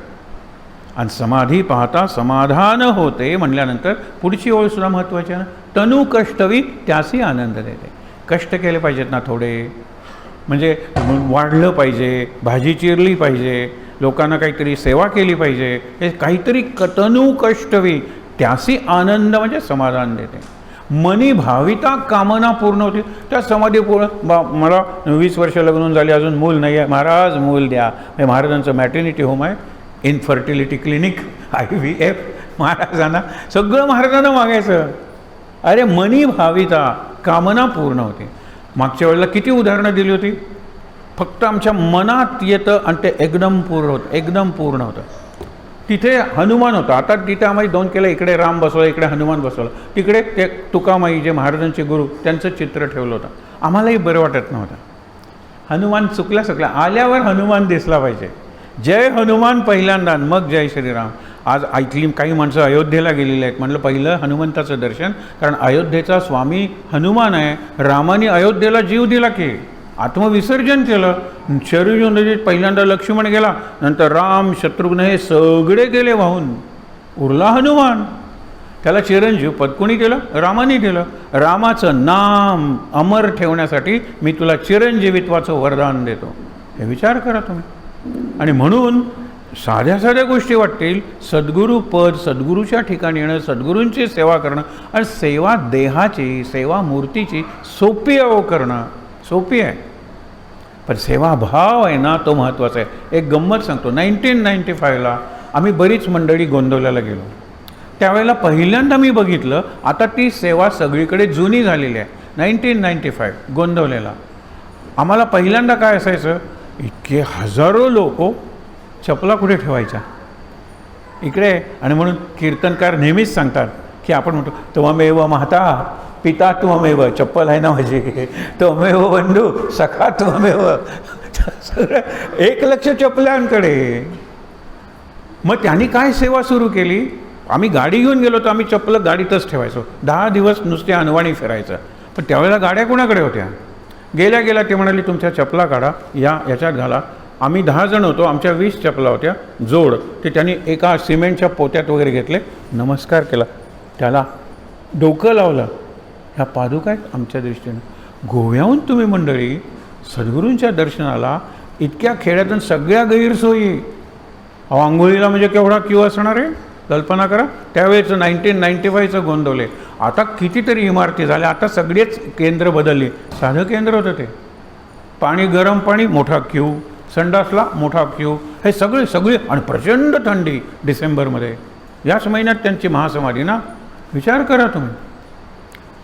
आणि समाधी पाहता समाधान होते म्हणल्यानंतर पुढची ओळ सुद्धा महत्त्वाची आहे ना. तनु कष्टवी त्यासी आनंद देते. कष्ट केले पाहिजेत ना थोडे, म्हणजे वाढलं पाहिजे, भाजी चिरली पाहिजे, लोकांना काहीतरी सेवा केली पाहिजे. हे काहीतरी तनु कष्टवी त्यासी आनंद म्हणजे समाधान देते. मनी भाविता कामना पूर्ण होती. त्या समाधी पूर्ण. मला 20 वर्ष लग्न झाली, अजून मूल नाही आहे. महाराज मूल द्या. हे महाराजांचं मॅटर्निटी होम आहे, इन्फर्टिलिटी क्लिनिक, IVF. महाराजांना सगळं महाराजांना मागायचं. अरे मनी भाविता कामना पूर्ण होती. मागच्या वेळेला किती उदाहरणं दिली होती. फक्त आमच्या मनात येतं आणि ते एकदम पूर्ण होतं, एकदम पूर्ण होतं. तिथे हनुमान होता. आता तिथे आम्ही 2 केलं, इकडे राम बसवला, इकडे हनुमान बसवला. तिकडे ते तुकामाई जे महाराजांचे गुरु त्यांचं चित्र ठेवलं होतं. आम्हालाही बरं वाटत नव्हतं. हनुमान चुकल्या आल्यावर हनुमान दिसला पाहिजे. जय हनुमान पहिल्यांदा, मग जय श्रीराम. आज ऐकली काही माणसं अयोध्येला गेलेली आहेत. म्हटलं पहिलं हनुमंताचं दर्शन, कारण अयोध्येचा स्वामी हनुमान आहे. रामाने अयोध्येला जीव दिला की आत्मविसर्जन केलं. शरीर पहिल्यांदा लक्ष्मण गेला, नंतर राम, शत्रुघ्न हे सगळे गेले वाहून. उरला हनुमान. त्याला चिरंजीव पद कोणी केलं? रामाने दिलं. रामाचं नाम अमर ठेवण्यासाठी मी तुला चिरंजीवित्वाचं वरदान देतो. हे विचार करा तुम्ही. आणि म्हणून साध्या साध्या गोष्टी वाटतील, सद्गुरू पद, सद्गुरूच्या ठिकाणी येणं, सद्गुरूंची सेवा करणं, आणि सेवा देहाची, सेवा मूर्तीची सोपी आहे करणं, सोपी आहे. पण सेवाभाव आहे ना, तो महत्त्वाचा आहे. एक गंमत सांगतो. 1995ला आम्ही बरीच मंडळी गोंदवल्याला गेलो. त्यावेळेला पहिल्यांदा मी बघितलं, आता ती सेवा सगळीकडे जुनी झालेली आहे. 1995 गोंदवलेला आम्हाला पहिल्यांदा काय असायचं, इतके हजारो लोक चपला कुठे ठेवायच्या इकडे. आणि म्हणून कीर्तनकार नेहमीच सांगतात की आपण म्हणतो त्वमेव माता पिता त्वमेव, चप्पल आहे ना माझी, त्वमेव बंधू सखा त्वमेव, सगळं 1 लक्ष चपल्यांकडे. मग त्यांनी काय सेवा सुरू केली, आम्ही गाडी घेऊन गेलो तर आम्ही चप्पल गाडीतच ठेवायचो. 10 दिवस नुसते अनवाणी फिरायचं. पण त्यावेळेला गाड्या कोणाकडे होत्या? गेल्या गेल्या ते म्हणाले तुमच्या चपला काढा, याच्यात घाला. आम्ही 10 जण होतो, आमच्या 20 चपला होत्या जोड. ते त्यांनी एका सिमेंटच्या पोत्यात वगैरे घेतले, नमस्कार केला, त्याला डोकं लावलं. ह्या पादुका आहेत आमच्या दृष्टीनं. गोव्याहून तुम्ही मंडळी सद्गुरूंच्या दर्शनाला इतक्या खेड्यातून सगळ्या गैरसोयी. आंघोळीला म्हणजे केवढा क्यू असणार आहे, कल्पना करा. त्यावेळेचं 1995चं गोंदवले. आता कितीतरी इमारती झाल्या, आता सगळेच केंद्र बदलली. साधं केंद्र होतं ते. पाणी, गरम पाणी, मोठा क्यू. संडासला मोठा क्यू. हे सगळे आणि प्रचंड थंडी डिसेंबरमध्ये. याच महिन्यात त्यांची महासमाधी ना, विचार करा तुम्ही.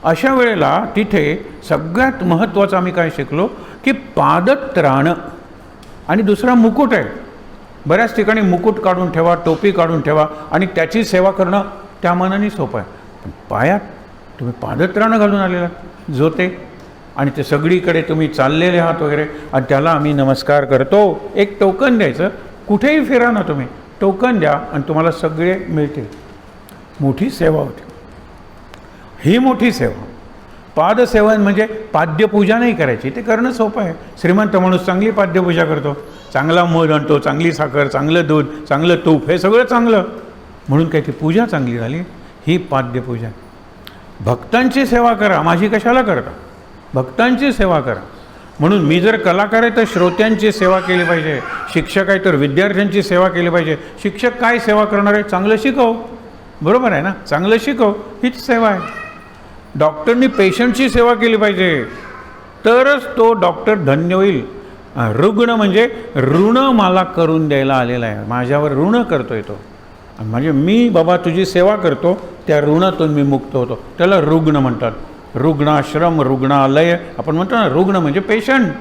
अशा वेळेला तिथे सगळ्यात महत्त्वाचं आम्ही काय शिकलो की पादत्राण आणि दुसरा मुकुट आहे. बऱ्याच ठिकाणी मुकुट काढून ठेवा, टोपी काढून ठेवा, आणि त्याची सेवा करणं त्या मनाने सोपं आहे. पण पायात तुम्ही पादत्राणं घालून आलेला जोते, आणि ते सगळीकडे तुम्ही चाललेले आहात वगैरे, आणि त्याला आम्ही नमस्कार करतो. एक टोकन द्यायचं, कुठेही फिरा ना तुम्ही, टोकन द्या आणि तुम्हाला सगळे मिळतील. मोठी सेवा होती ही, मोठी सेवा. पादसेवन म्हणजे पाद्यपूजा नाही करायची, ते करणं सोपं आहे. श्रीमंत माणूस चांगली पाद्यपूजा करतो, चांगला मध आणतो, चांगली साखर, चांगलं दूध, चांगलं तूप, हे सगळं चांगलं, म्हणून काय ती पूजा चांगली झाली. ही पाद्यपूजा. भक्तांची सेवा करा, माझी कशाला करता? भक्तांची सेवा करा. म्हणून मी जर कलाकार आहे तर श्रोत्यांची सेवा केली पाहिजे, शिक्षक आहे तर विद्यार्थ्यांची सेवा केली पाहिजे. शिक्षक काय सेवा करणार आहे? चांगलं शिकव, बरोबर आहे ना, चांगलं शिकव, हीच सेवा आहे. डॉक्टरनी पेशंटची सेवा केली पाहिजे, तरच तो डॉक्टर धन्य होईल. रुग्ण म्हणजे ऋण मला करून द्यायला आलेला आहे, माझ्यावर ऋण करतोय तो, म्हणजे मी बाबा तुझी सेवा करतो, त्या ऋणातून मी मुक्त होतो, त्याला रुग्ण म्हणतात. रुग्णाश्रम, रुग्णालय आपण म्हणतो ना, रुग्ण म्हणजे पेशंट.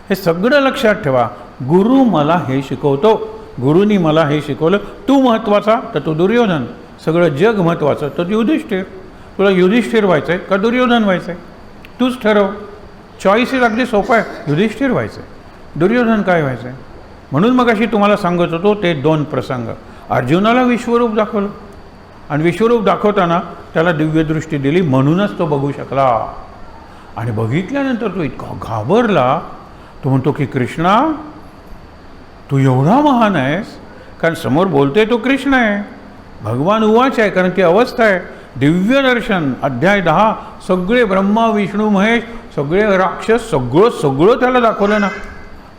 हे सगळं लक्षात ठेवा. गुरु मला हे शिकवतो, गुरुनी मला हे शिकवलं. तू महत्त्वाचा तर तू दुर्योधन, सगळं जग महत्त्वाचं तर युधिष्ठिर. तुला युधिष्ठिर व्हायचं आहे का दुर्योधन व्हायचं आहे? तूच ठरव. चॉईसेस अगदी सोपं आहे. युधिष्ठिर व्हायचं आहे, दुर्योधन काय व्हायचं आहे? म्हणून मग अशी तुम्हाला सांगत होतो ते 2 प्रसंग. अर्जुनाला विश्वरूप दाखवलं, आणि विश्वरूप दाखवताना त्याला दिव्यदृष्टी दिली, म्हणूनच तो बघू शकला. आणि बघितल्यानंतर तो इतका घाबरला. तो म्हणतो की कृष्णा तू एवढा महान आहेस, कारण समोर बोलतोय तो कृष्ण आहे, भगवान उवाच आहे, कारण ती अवस्था आहे. दिव्य दर्शन, अध्याय 10, सगळे ब्रह्मा विष्णू महेश, सगळे राक्षस, सगळं त्याला दाखवलं ना.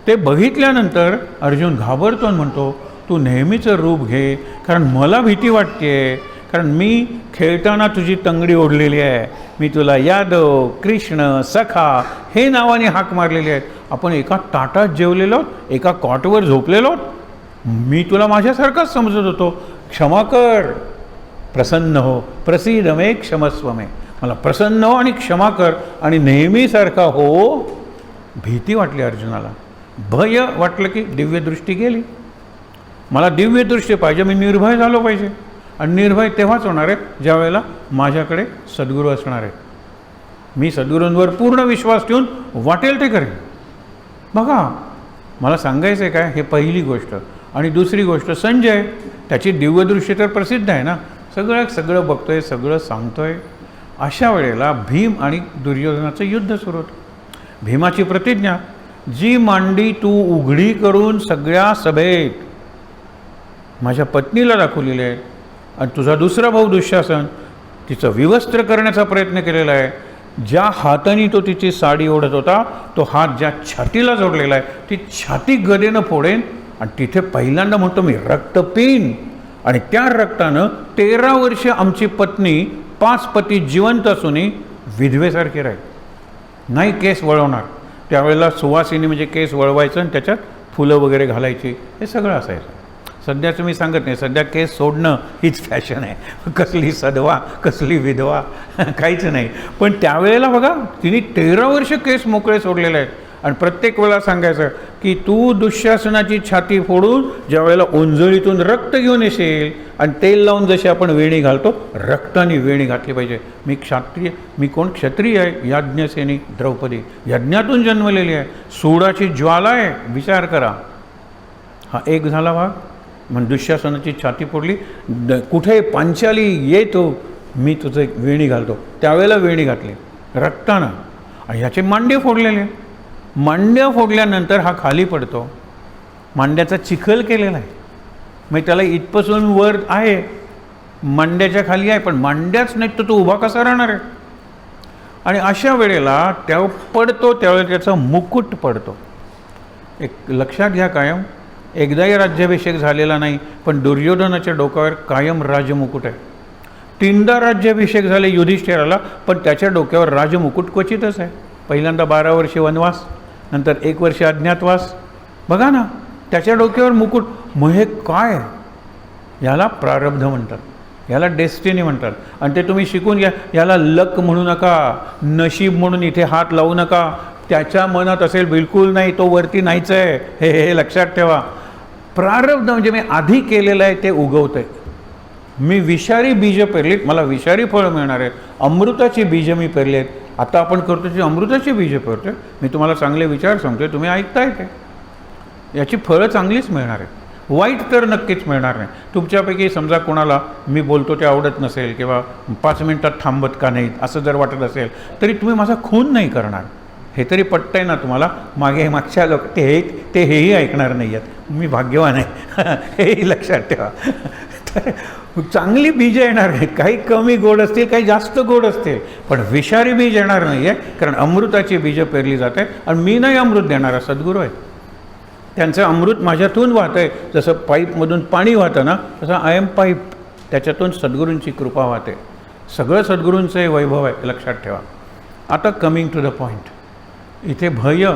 ते बघितल्यानंतर अर्जुन घाबरतो आणि म्हणतो तू नेहमीचं रूप घे, कारण मला भीती वाटते, कारण मी खेळताना तुझी तंगडी ओढलेली आहे, मी तुला यादव, कृष्ण, सखा हे नावाने हाक मारलेले आहेत. आपण एका ताटात जेवलेलो, एका कॉटवर झोपलेलो, मी तुला माझ्यासारखाच समजत होतो. क्षमा कर, प्रसन्न हो, प्रसीद मे क्षमस्व मे, मला प्रसन्न हो आणि क्षमा कर आणि नेहमीसारखा हो. भीती वाटली अर्जुनाला, भय वाटलं की दिव्यदृष्टी गेली. मला दिव्यदृष्टी पाहिजे, मी निर्भय झालो पाहिजे. आणि निर्भय तेव्हाच होणार आहे ज्या वेळेला माझ्याकडे सद्गुरू असणार आहे. मी सद्गुरूंवर पूर्ण विश्वास ठेवून वाटेल ते करेन. बघा, मला सांगायचं आहे काय, हे पहिली गोष्ट. आणि दुसरी गोष्ट, संजय, त्याची दिव्यदृष्टी तर प्रसिद्ध आहे ना, सगळं बघतोय, सगळं सांगतोय. अशा वेळेला भीम आणि दुर्योधनाचं युद्ध सुरू होतं. भीमाची प्रतिज्ञा, जी मांडी तू उघडी करून सगळ्या सभेत माझ्या पत्नीला दाखवलेली आहे आणि तुझा दुसरा भाऊ दुःशासन तिचं विवस्त्र करण्याचा प्रयत्न केलेला आहे, ज्या हाताने तो तिची साडी ओढत होता तो हात ज्या छातीला जोडलेला आहे, ती छाती गदेनं फोडेन आणि तिथे पहिल्यांदा म्हणतो मी रक्त पिईन आणि त्या रक्तानं 13 वर्ष आमची पत्नी 5 पती जिवंत असूनही विधवेसारखी राहील, नाही केस वळवणार. त्यावेळेला सुवासिनी म्हणजे केस वळवायचं आणि त्याच्यात फुलं वगैरे घालायची, हे सगळं असायचं. सध्याचं मी सांगत नाही, सध्या केस सोडणं हीच फॅशन आहे. कसली सदवा, कसली विधवा, काहीच नाही. पण त्यावेळेला बघा तिने 13 वर्ष केस मोकळे सोडलेले आहेत आणि प्रत्येक वेळा सांगायचं की तू दुःशासनाची छाती फोडून ज्या वेळेला ओंजळीतून रक्त घेऊन येशील आणि तेल लावून जशी आपण वेणी घालतो, रक्ताने वेणी घातली पाहिजे. मी क्षत्रिय, मी कोण क्षत्रिय आहे, याज्ञसेनी द्रौपदी, यज्ञातून जन्मलेली आहे, सूडाची ज्वाला आहे. विचार करा, हा एक झाला भाग. म्हणजे दुःशासनाची छाती फोडली, कुठे पांचाली ये तो, मी तुझं एक वेणी घालतो, त्यावेळेला वेणी घातली रक्तानं. आणि ह्याचे मांडे फोडलेले, मांड्या फोडल्यानंतर हा खाली पडतो, मांड्याचा चिखल केलेला आहे, मग त्याला इथपासून वर आहे, मांड्याच्या खाली आहे, पण मांड्याच नाही तर तो उभा कसा राहणार आहे. आणि अशा वेळेला त्या पडतो त्यावेळेला त्याचा मुकुट पडतो. एक लक्षात घ्या कायम, एकदाही राज्याभिषेक झालेला नाही, पण दुर्योधनाच्या डोक्यावर कायम राजमुकुट आहे. 3दा राज्याभिषेक झाले युधिष्ठिराला, पण त्याच्या डोक्यावर राजमुकुट क्वचितच आहे. पहिल्यांदा 12 वर्षे वनवास, नंतर 1 वर्ष अज्ञातवास. बघा ना, त्याच्या डोक्यावर मुकुट. मग हे काय, याला प्रारब्ध म्हणतात, याला डेस्टिनी म्हणतात. आणि ते तुम्ही शिकून घ्या. याला लक म्हणू नका, नशीब म्हणून इथे हात लावू नका. त्याच्या मनात असेल बिलकुल नाही, तो वरती नाहीच आहे, हे लक्षात ठेवा. प्रारब्ध म्हणजे मी आधी केलेलं आहे ते उगवत आहे. मी विषारी बीज पेरलीत, मला विषारी फळं मिळणार आहेत. अमृताची बीज मी पेरली आहेत. आता आपण करतो जी अमृताची बीज पेरतो, मी तुम्हाला चांगले विचार सांगतोय, तुम्ही ऐकताय ते, याची फळं चांगलीच मिळणार आहेत. वाईट तर नक्कीच मिळणार नाही. तुमच्यापैकी समजा कोणाला मी बोलतो ते आवडत नसेल किंवा 5 मिनिटात थांबत का नाहीत असं जर वाटत असेल, तरी तुम्ही माझा खून नाही करणार, हे तरी पटतंय ना तुम्हाला. मागच्या लोक ते हेही ऐकणार नाही आहेत. मी भाग्यवान आहे, हेही लक्षात ठेवा. तर चांगली बीज येणार आहेत, काही कमी गोड असतील, काही जास्त गोड असतील, पण विषारी बीज येणार नाही आहे, कारण अमृताची बीज पेरली जाते. आणि मी नाही अमृत देणारा, सद्गुरू आहे. त्यांचं अमृत माझ्यातून वाहतं आहे. जसं पाईपमधून पाणी वाहतं ना, तसं आय एम पाईप, त्याच्यातून सद्गुरूंची कृपा वाहते. सगळं सद्गुरूंचं वैभव आहे, लक्षात ठेवा. आता कमिंग टू द पॉईंट, इथे भय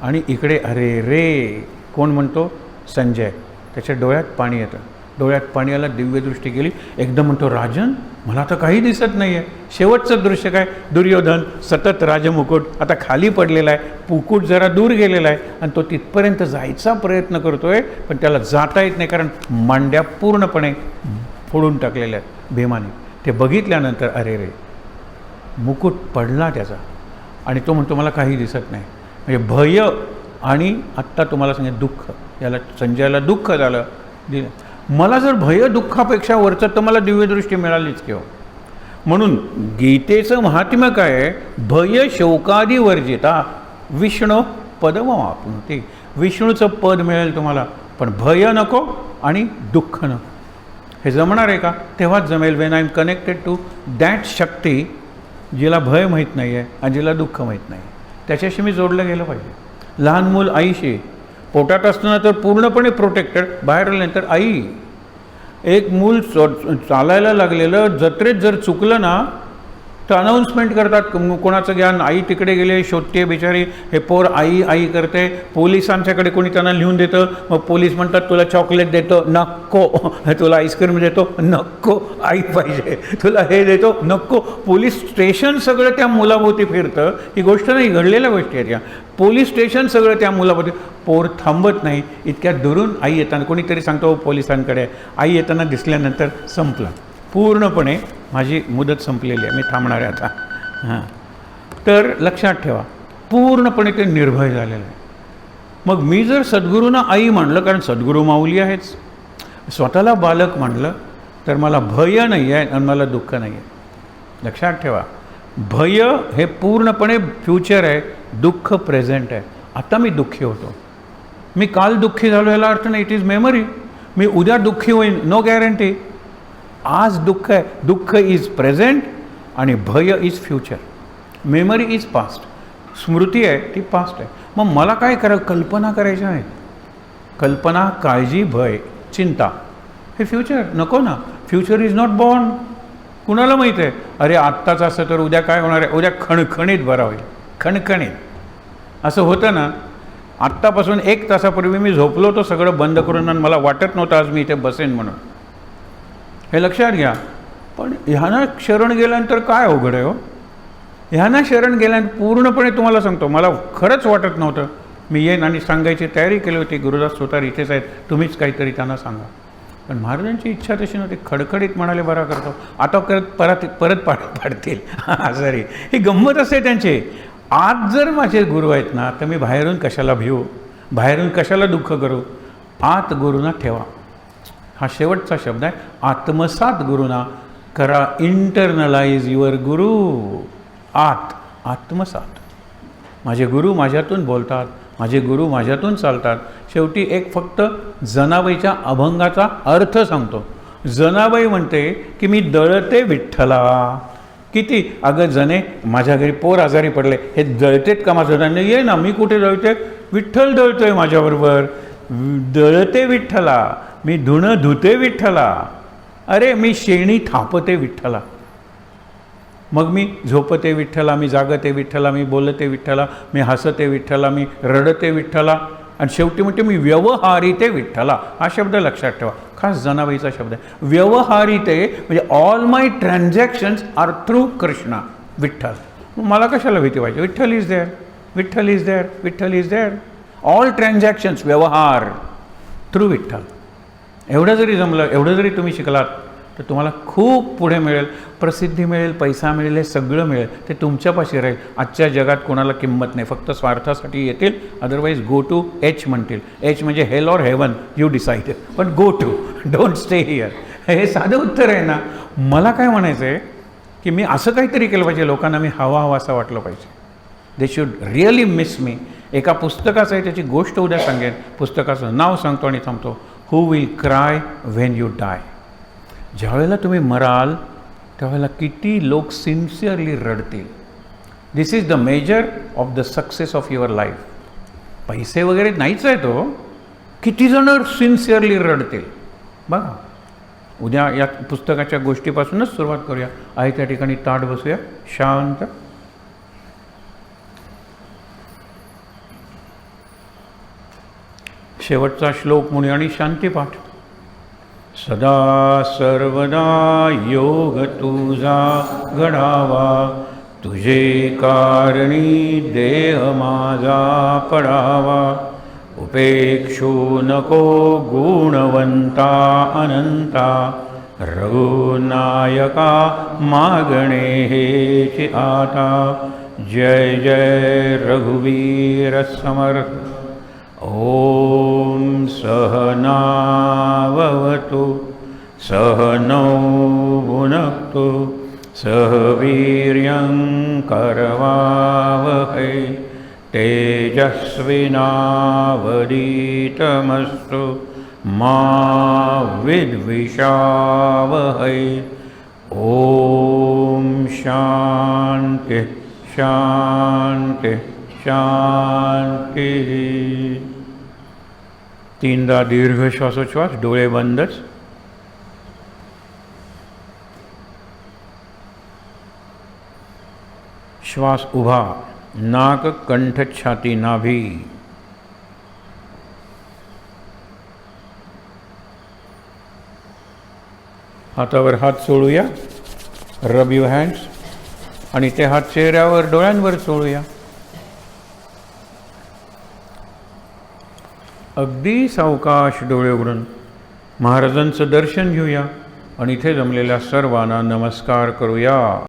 आणि इकडे अरे रे. कोण म्हणतो? संजय. त्याच्या डोळ्यात पाणी येतं, डोळ्यात पाणी आला, दिव्यदृष्टी गेली, एकदम म्हणतो राजन मला आता काही दिसत नाही आहे. शेवटचं दृश्य काय? दुर्योधन सतत राजमुकुट आता खाली पडलेला आहे, मुकुट जरा दूर गेलेला आहे आणि तो तिथपर्यंत जायचा प्रयत्न करतोय, पण त्याला जाता येत नाही, कारण मांड्या पूर्णपणे फोडून टाकलेल्या आहेत भीमाने. ते बघितल्यानंतर अरे रे, मुकुट पडला त्याचा आणि तो म्हणतो मला काही दिसत नाही. म्हणजे भय आणि आत्ता तुम्हाला सांगितलं दुःख, याला संजयाला दुःख झालं. मला जर भय दुःखापेक्षा वरचं तर मला दिव्यदृष्टी मिळालीच किंवा. म्हणून गीतेचं महात्म्य काय आहे? भय शोकादी वर्जिता विष्णू पदमाप्नोति. विष्णूचं पद मिळेल तुम्हाला, पण भय नको आणि दुःख नको. हे जमणार आहे का? तेव्हाच जमेल when I am connected to that shakti, जिला भय माहीत नाही आहे आणि जिला दुःख माहीत नाही, त्याच्याशी मी जोडलं गेलं पाहिजे. लहान मूल आईशी पोटात असताना तर पूर्णपणे प्रोटेक्टेड, बाहेर आल्यानंतर आई. एक मूल चालायला लागलेलं जत्रेत जर चुकलं ना तर अनाऊन्समेंट करतात, कोणाचं ज्ञान, आई तिकडे गेले, शोधते बिचारी, हे पोर आई आई करते. पोलिसांच्याकडे कोणी त्यांना लिहून देतं, मग पोलीस म्हणतात तुला चॉकलेट देतो, नको. तुला आईस्क्रीम देतो, नको. आई पाहिजे, तुला हे देतो, नको. पोलीस स्टेशन सगळं त्या मुलाभोवती फिरतं. ही गोष्ट नाही, घडलेल्या गोष्टी आहेत या. पोलीस स्टेशन सगळं त्या मुलाभोवती. पोर थांबत नाही. इतक्या दुरून आई येताना कोणीतरी सांगतो पोलिसांकडे, आई येताना दिसल्यानंतर संपलं, पूर्णपणे माझी मुदत संपलेली आहे, मी थांबणार आहे आता. हां, तर लक्षात ठेवा, पूर्णपणे ते निर्भय झालेलं आहे. मग मी जर सद्गुरूंना आई म्हणलं, कारण सद्गुरू माऊली आहेच, स्वतःला बालक म्हणलं, तर मला भय नाही आहे आणि मला दुःख नाही आहे. लक्षात ठेवा, भय हे पूर्णपणे फ्युचर आहे, दुःख प्रेझेंट आहे. आता मी दुःखी होतो, मी काल दुःखी झालो याला अर्थ नाही. It is memory. मी उद्या दुःखी होईन, नो गॅरंटी. आज दुःख आहे, दुःख इज प्रेझेंट आणि भय is future. Memory is past. स्मृती आहे ती पास्ट आहे. मग मला काय कल्पना करायच्या आहेत. कल्पना, काळजी, भय, चिंता हे फ्युचर नको ना. Future is not born. कुणाला माहीत आहे अरे आत्ताच असं तर उद्या काय होणार आहे. उद्या खणखणीत बरा होईल, खणखणीत असं होतं ना. आत्तापासून 1 तासापूर्वी मी झोपलो तो सगळं बंद करून आणि मला वाटत नव्हतं आज मी इथे बसेन म्हणून. हे लक्षात घ्या. पण ह्यानं शरण गेल्यानंतर काय अवघड आहे हो. ह्यानं शरण गेल्यानंतर पूर्णपणे तुम्हाला सांगतो, मला खरंच वाटत नव्हतं. मी येईन आणि सांगायची तयारी केली होती. गुरुदास सुतार इथेच आहेत, तुम्हीच काहीतरी त्यांना सांगा. पण महाराजांची इच्छा तशी नव्हती. खडखडीत म्हणाले बरा करतो. आता परत पाडतील. सॉरी, ही गंमत असते त्यांची. आज जर माझे गुरु आहेत ना तर मी बाहेरून कशाला भिवू, बाहेरून कशाला दुःख करू. आत गुरुना ठेवा. हा शेवटचा शब्द आहे. आत्मसात गुरुना करा. इंटरनलाइज युअर गुरु. आत्मसात. माझे गुरु माझ्यातून बोलतात, माझे गुरु माझ्यातून चालतात. शेवटी एक फक्त जनाबाईच्या अभंगाचा अर्थ सांगतो. जनाबाई म्हणते की मी दळते विठ्ठला. किती अगं जने, माझ्या घरी पोर आजारी पडले, हे दळतेत का माझं. नाही ये ना, मी कुठे दळते, विठ्ठल दळतोय माझ्याबरोबर. दळते विठ्ठला, मी धुणं धुते विठ्ठला. अरे मी शेणी थापते विठ्ठला. मग मी झोपते विठ्ठला, मी जागते विठ्ठला, मी बोलते विठ्ठला, मी हसते विठ्ठला, मी रडते विठ्ठला. आणि शेवटी म्हणते मी व्यवहारिते विठ्ठला. हा शब्द लक्षात ठेवा, खास जनाबाईचा शब्द आहे. व्यवहारिते म्हणजे all my transactions are through Krishna, Vitthal. मला कशाला भीती पाहिजे. Vitthal is there, Vitthal is there, Vitthal is there. All transactions, व्यवहार थ्रू विठ्ठल. एवढं जरी जमलं, एवढं जरी तुम्ही शिकलात तर तुम्हाला खूप पुढे मिळेल. प्रसिद्धी मिळेल, पैसा मिळेल, हे सगळं मिळेल. ते तुमच्यापाशी राहील. आजच्या जगात कोणाला किंमत नाही. फक्त स्वार्थासाठी येतील. अदरवाईज गो टू एच म्हणतील. एच म्हणजे hell or heaven, you decide. पण go to, don't stay here. हे साधं उत्तर आहे ना. मला काय म्हणायचं आहे की मी असं काहीतरी केलं पाहिजे, लोकांना मी हवा असं वाटलं पाहिजे. दे शुड रिअली मिस मी. एका पुस्तकाचं आहे, त्याची गोष्ट उद्या सांगेन. पुस्तकाचं नाव सांगतो आणि थांबतो. Who will cry when you die. ज्यावेळेला तुम्ही मराल त्यावेळेला किती लोक सिन्सिअरली रडतील. This is the measure of the success of your life. पैसे वगैरे नाहीच आहे तो. किती जण सिन्सिअरली रडतील बघा. उद्या या पुस्तकाच्या गोष्टीपासूनच सुरुवात करूया. आहे त्या ठिकाणी ताट बसूया शांत. शेवटचा श्लोक म्हणूया आणि शांतीपाठ. सदा सर्वदा योग तुझा घडावा, तुझे कारणी देह माझा पडावा. उपेक्षू नको गुणवंता अनंता, रघुनायका मागणे हेची आता. जय जय रघुवीर समर्थ. ओम सहनावतु सहनौ भुनक्तु सह वीर्यं करवावहै. तेजस्विनावधीतमस्तु मा विद्विषावहै. ओम शांति शांति शांती. 3दा दीर्घ श्वासोच्छ्वास, डोळे बंदच. श्वास उभा, नाक, कंठ, छाती, नाभी. हातावर हात सोडूया, रब युअर हँड्स. आणि ते हात चेहऱ्यावर, डोळ्यांवर सोडूया. अगदी सावकाश डोळे उघडून महाराजांचं दर्शन घेऊया आणि इथे जमलेल्या सर्वांना नमस्कार करूया.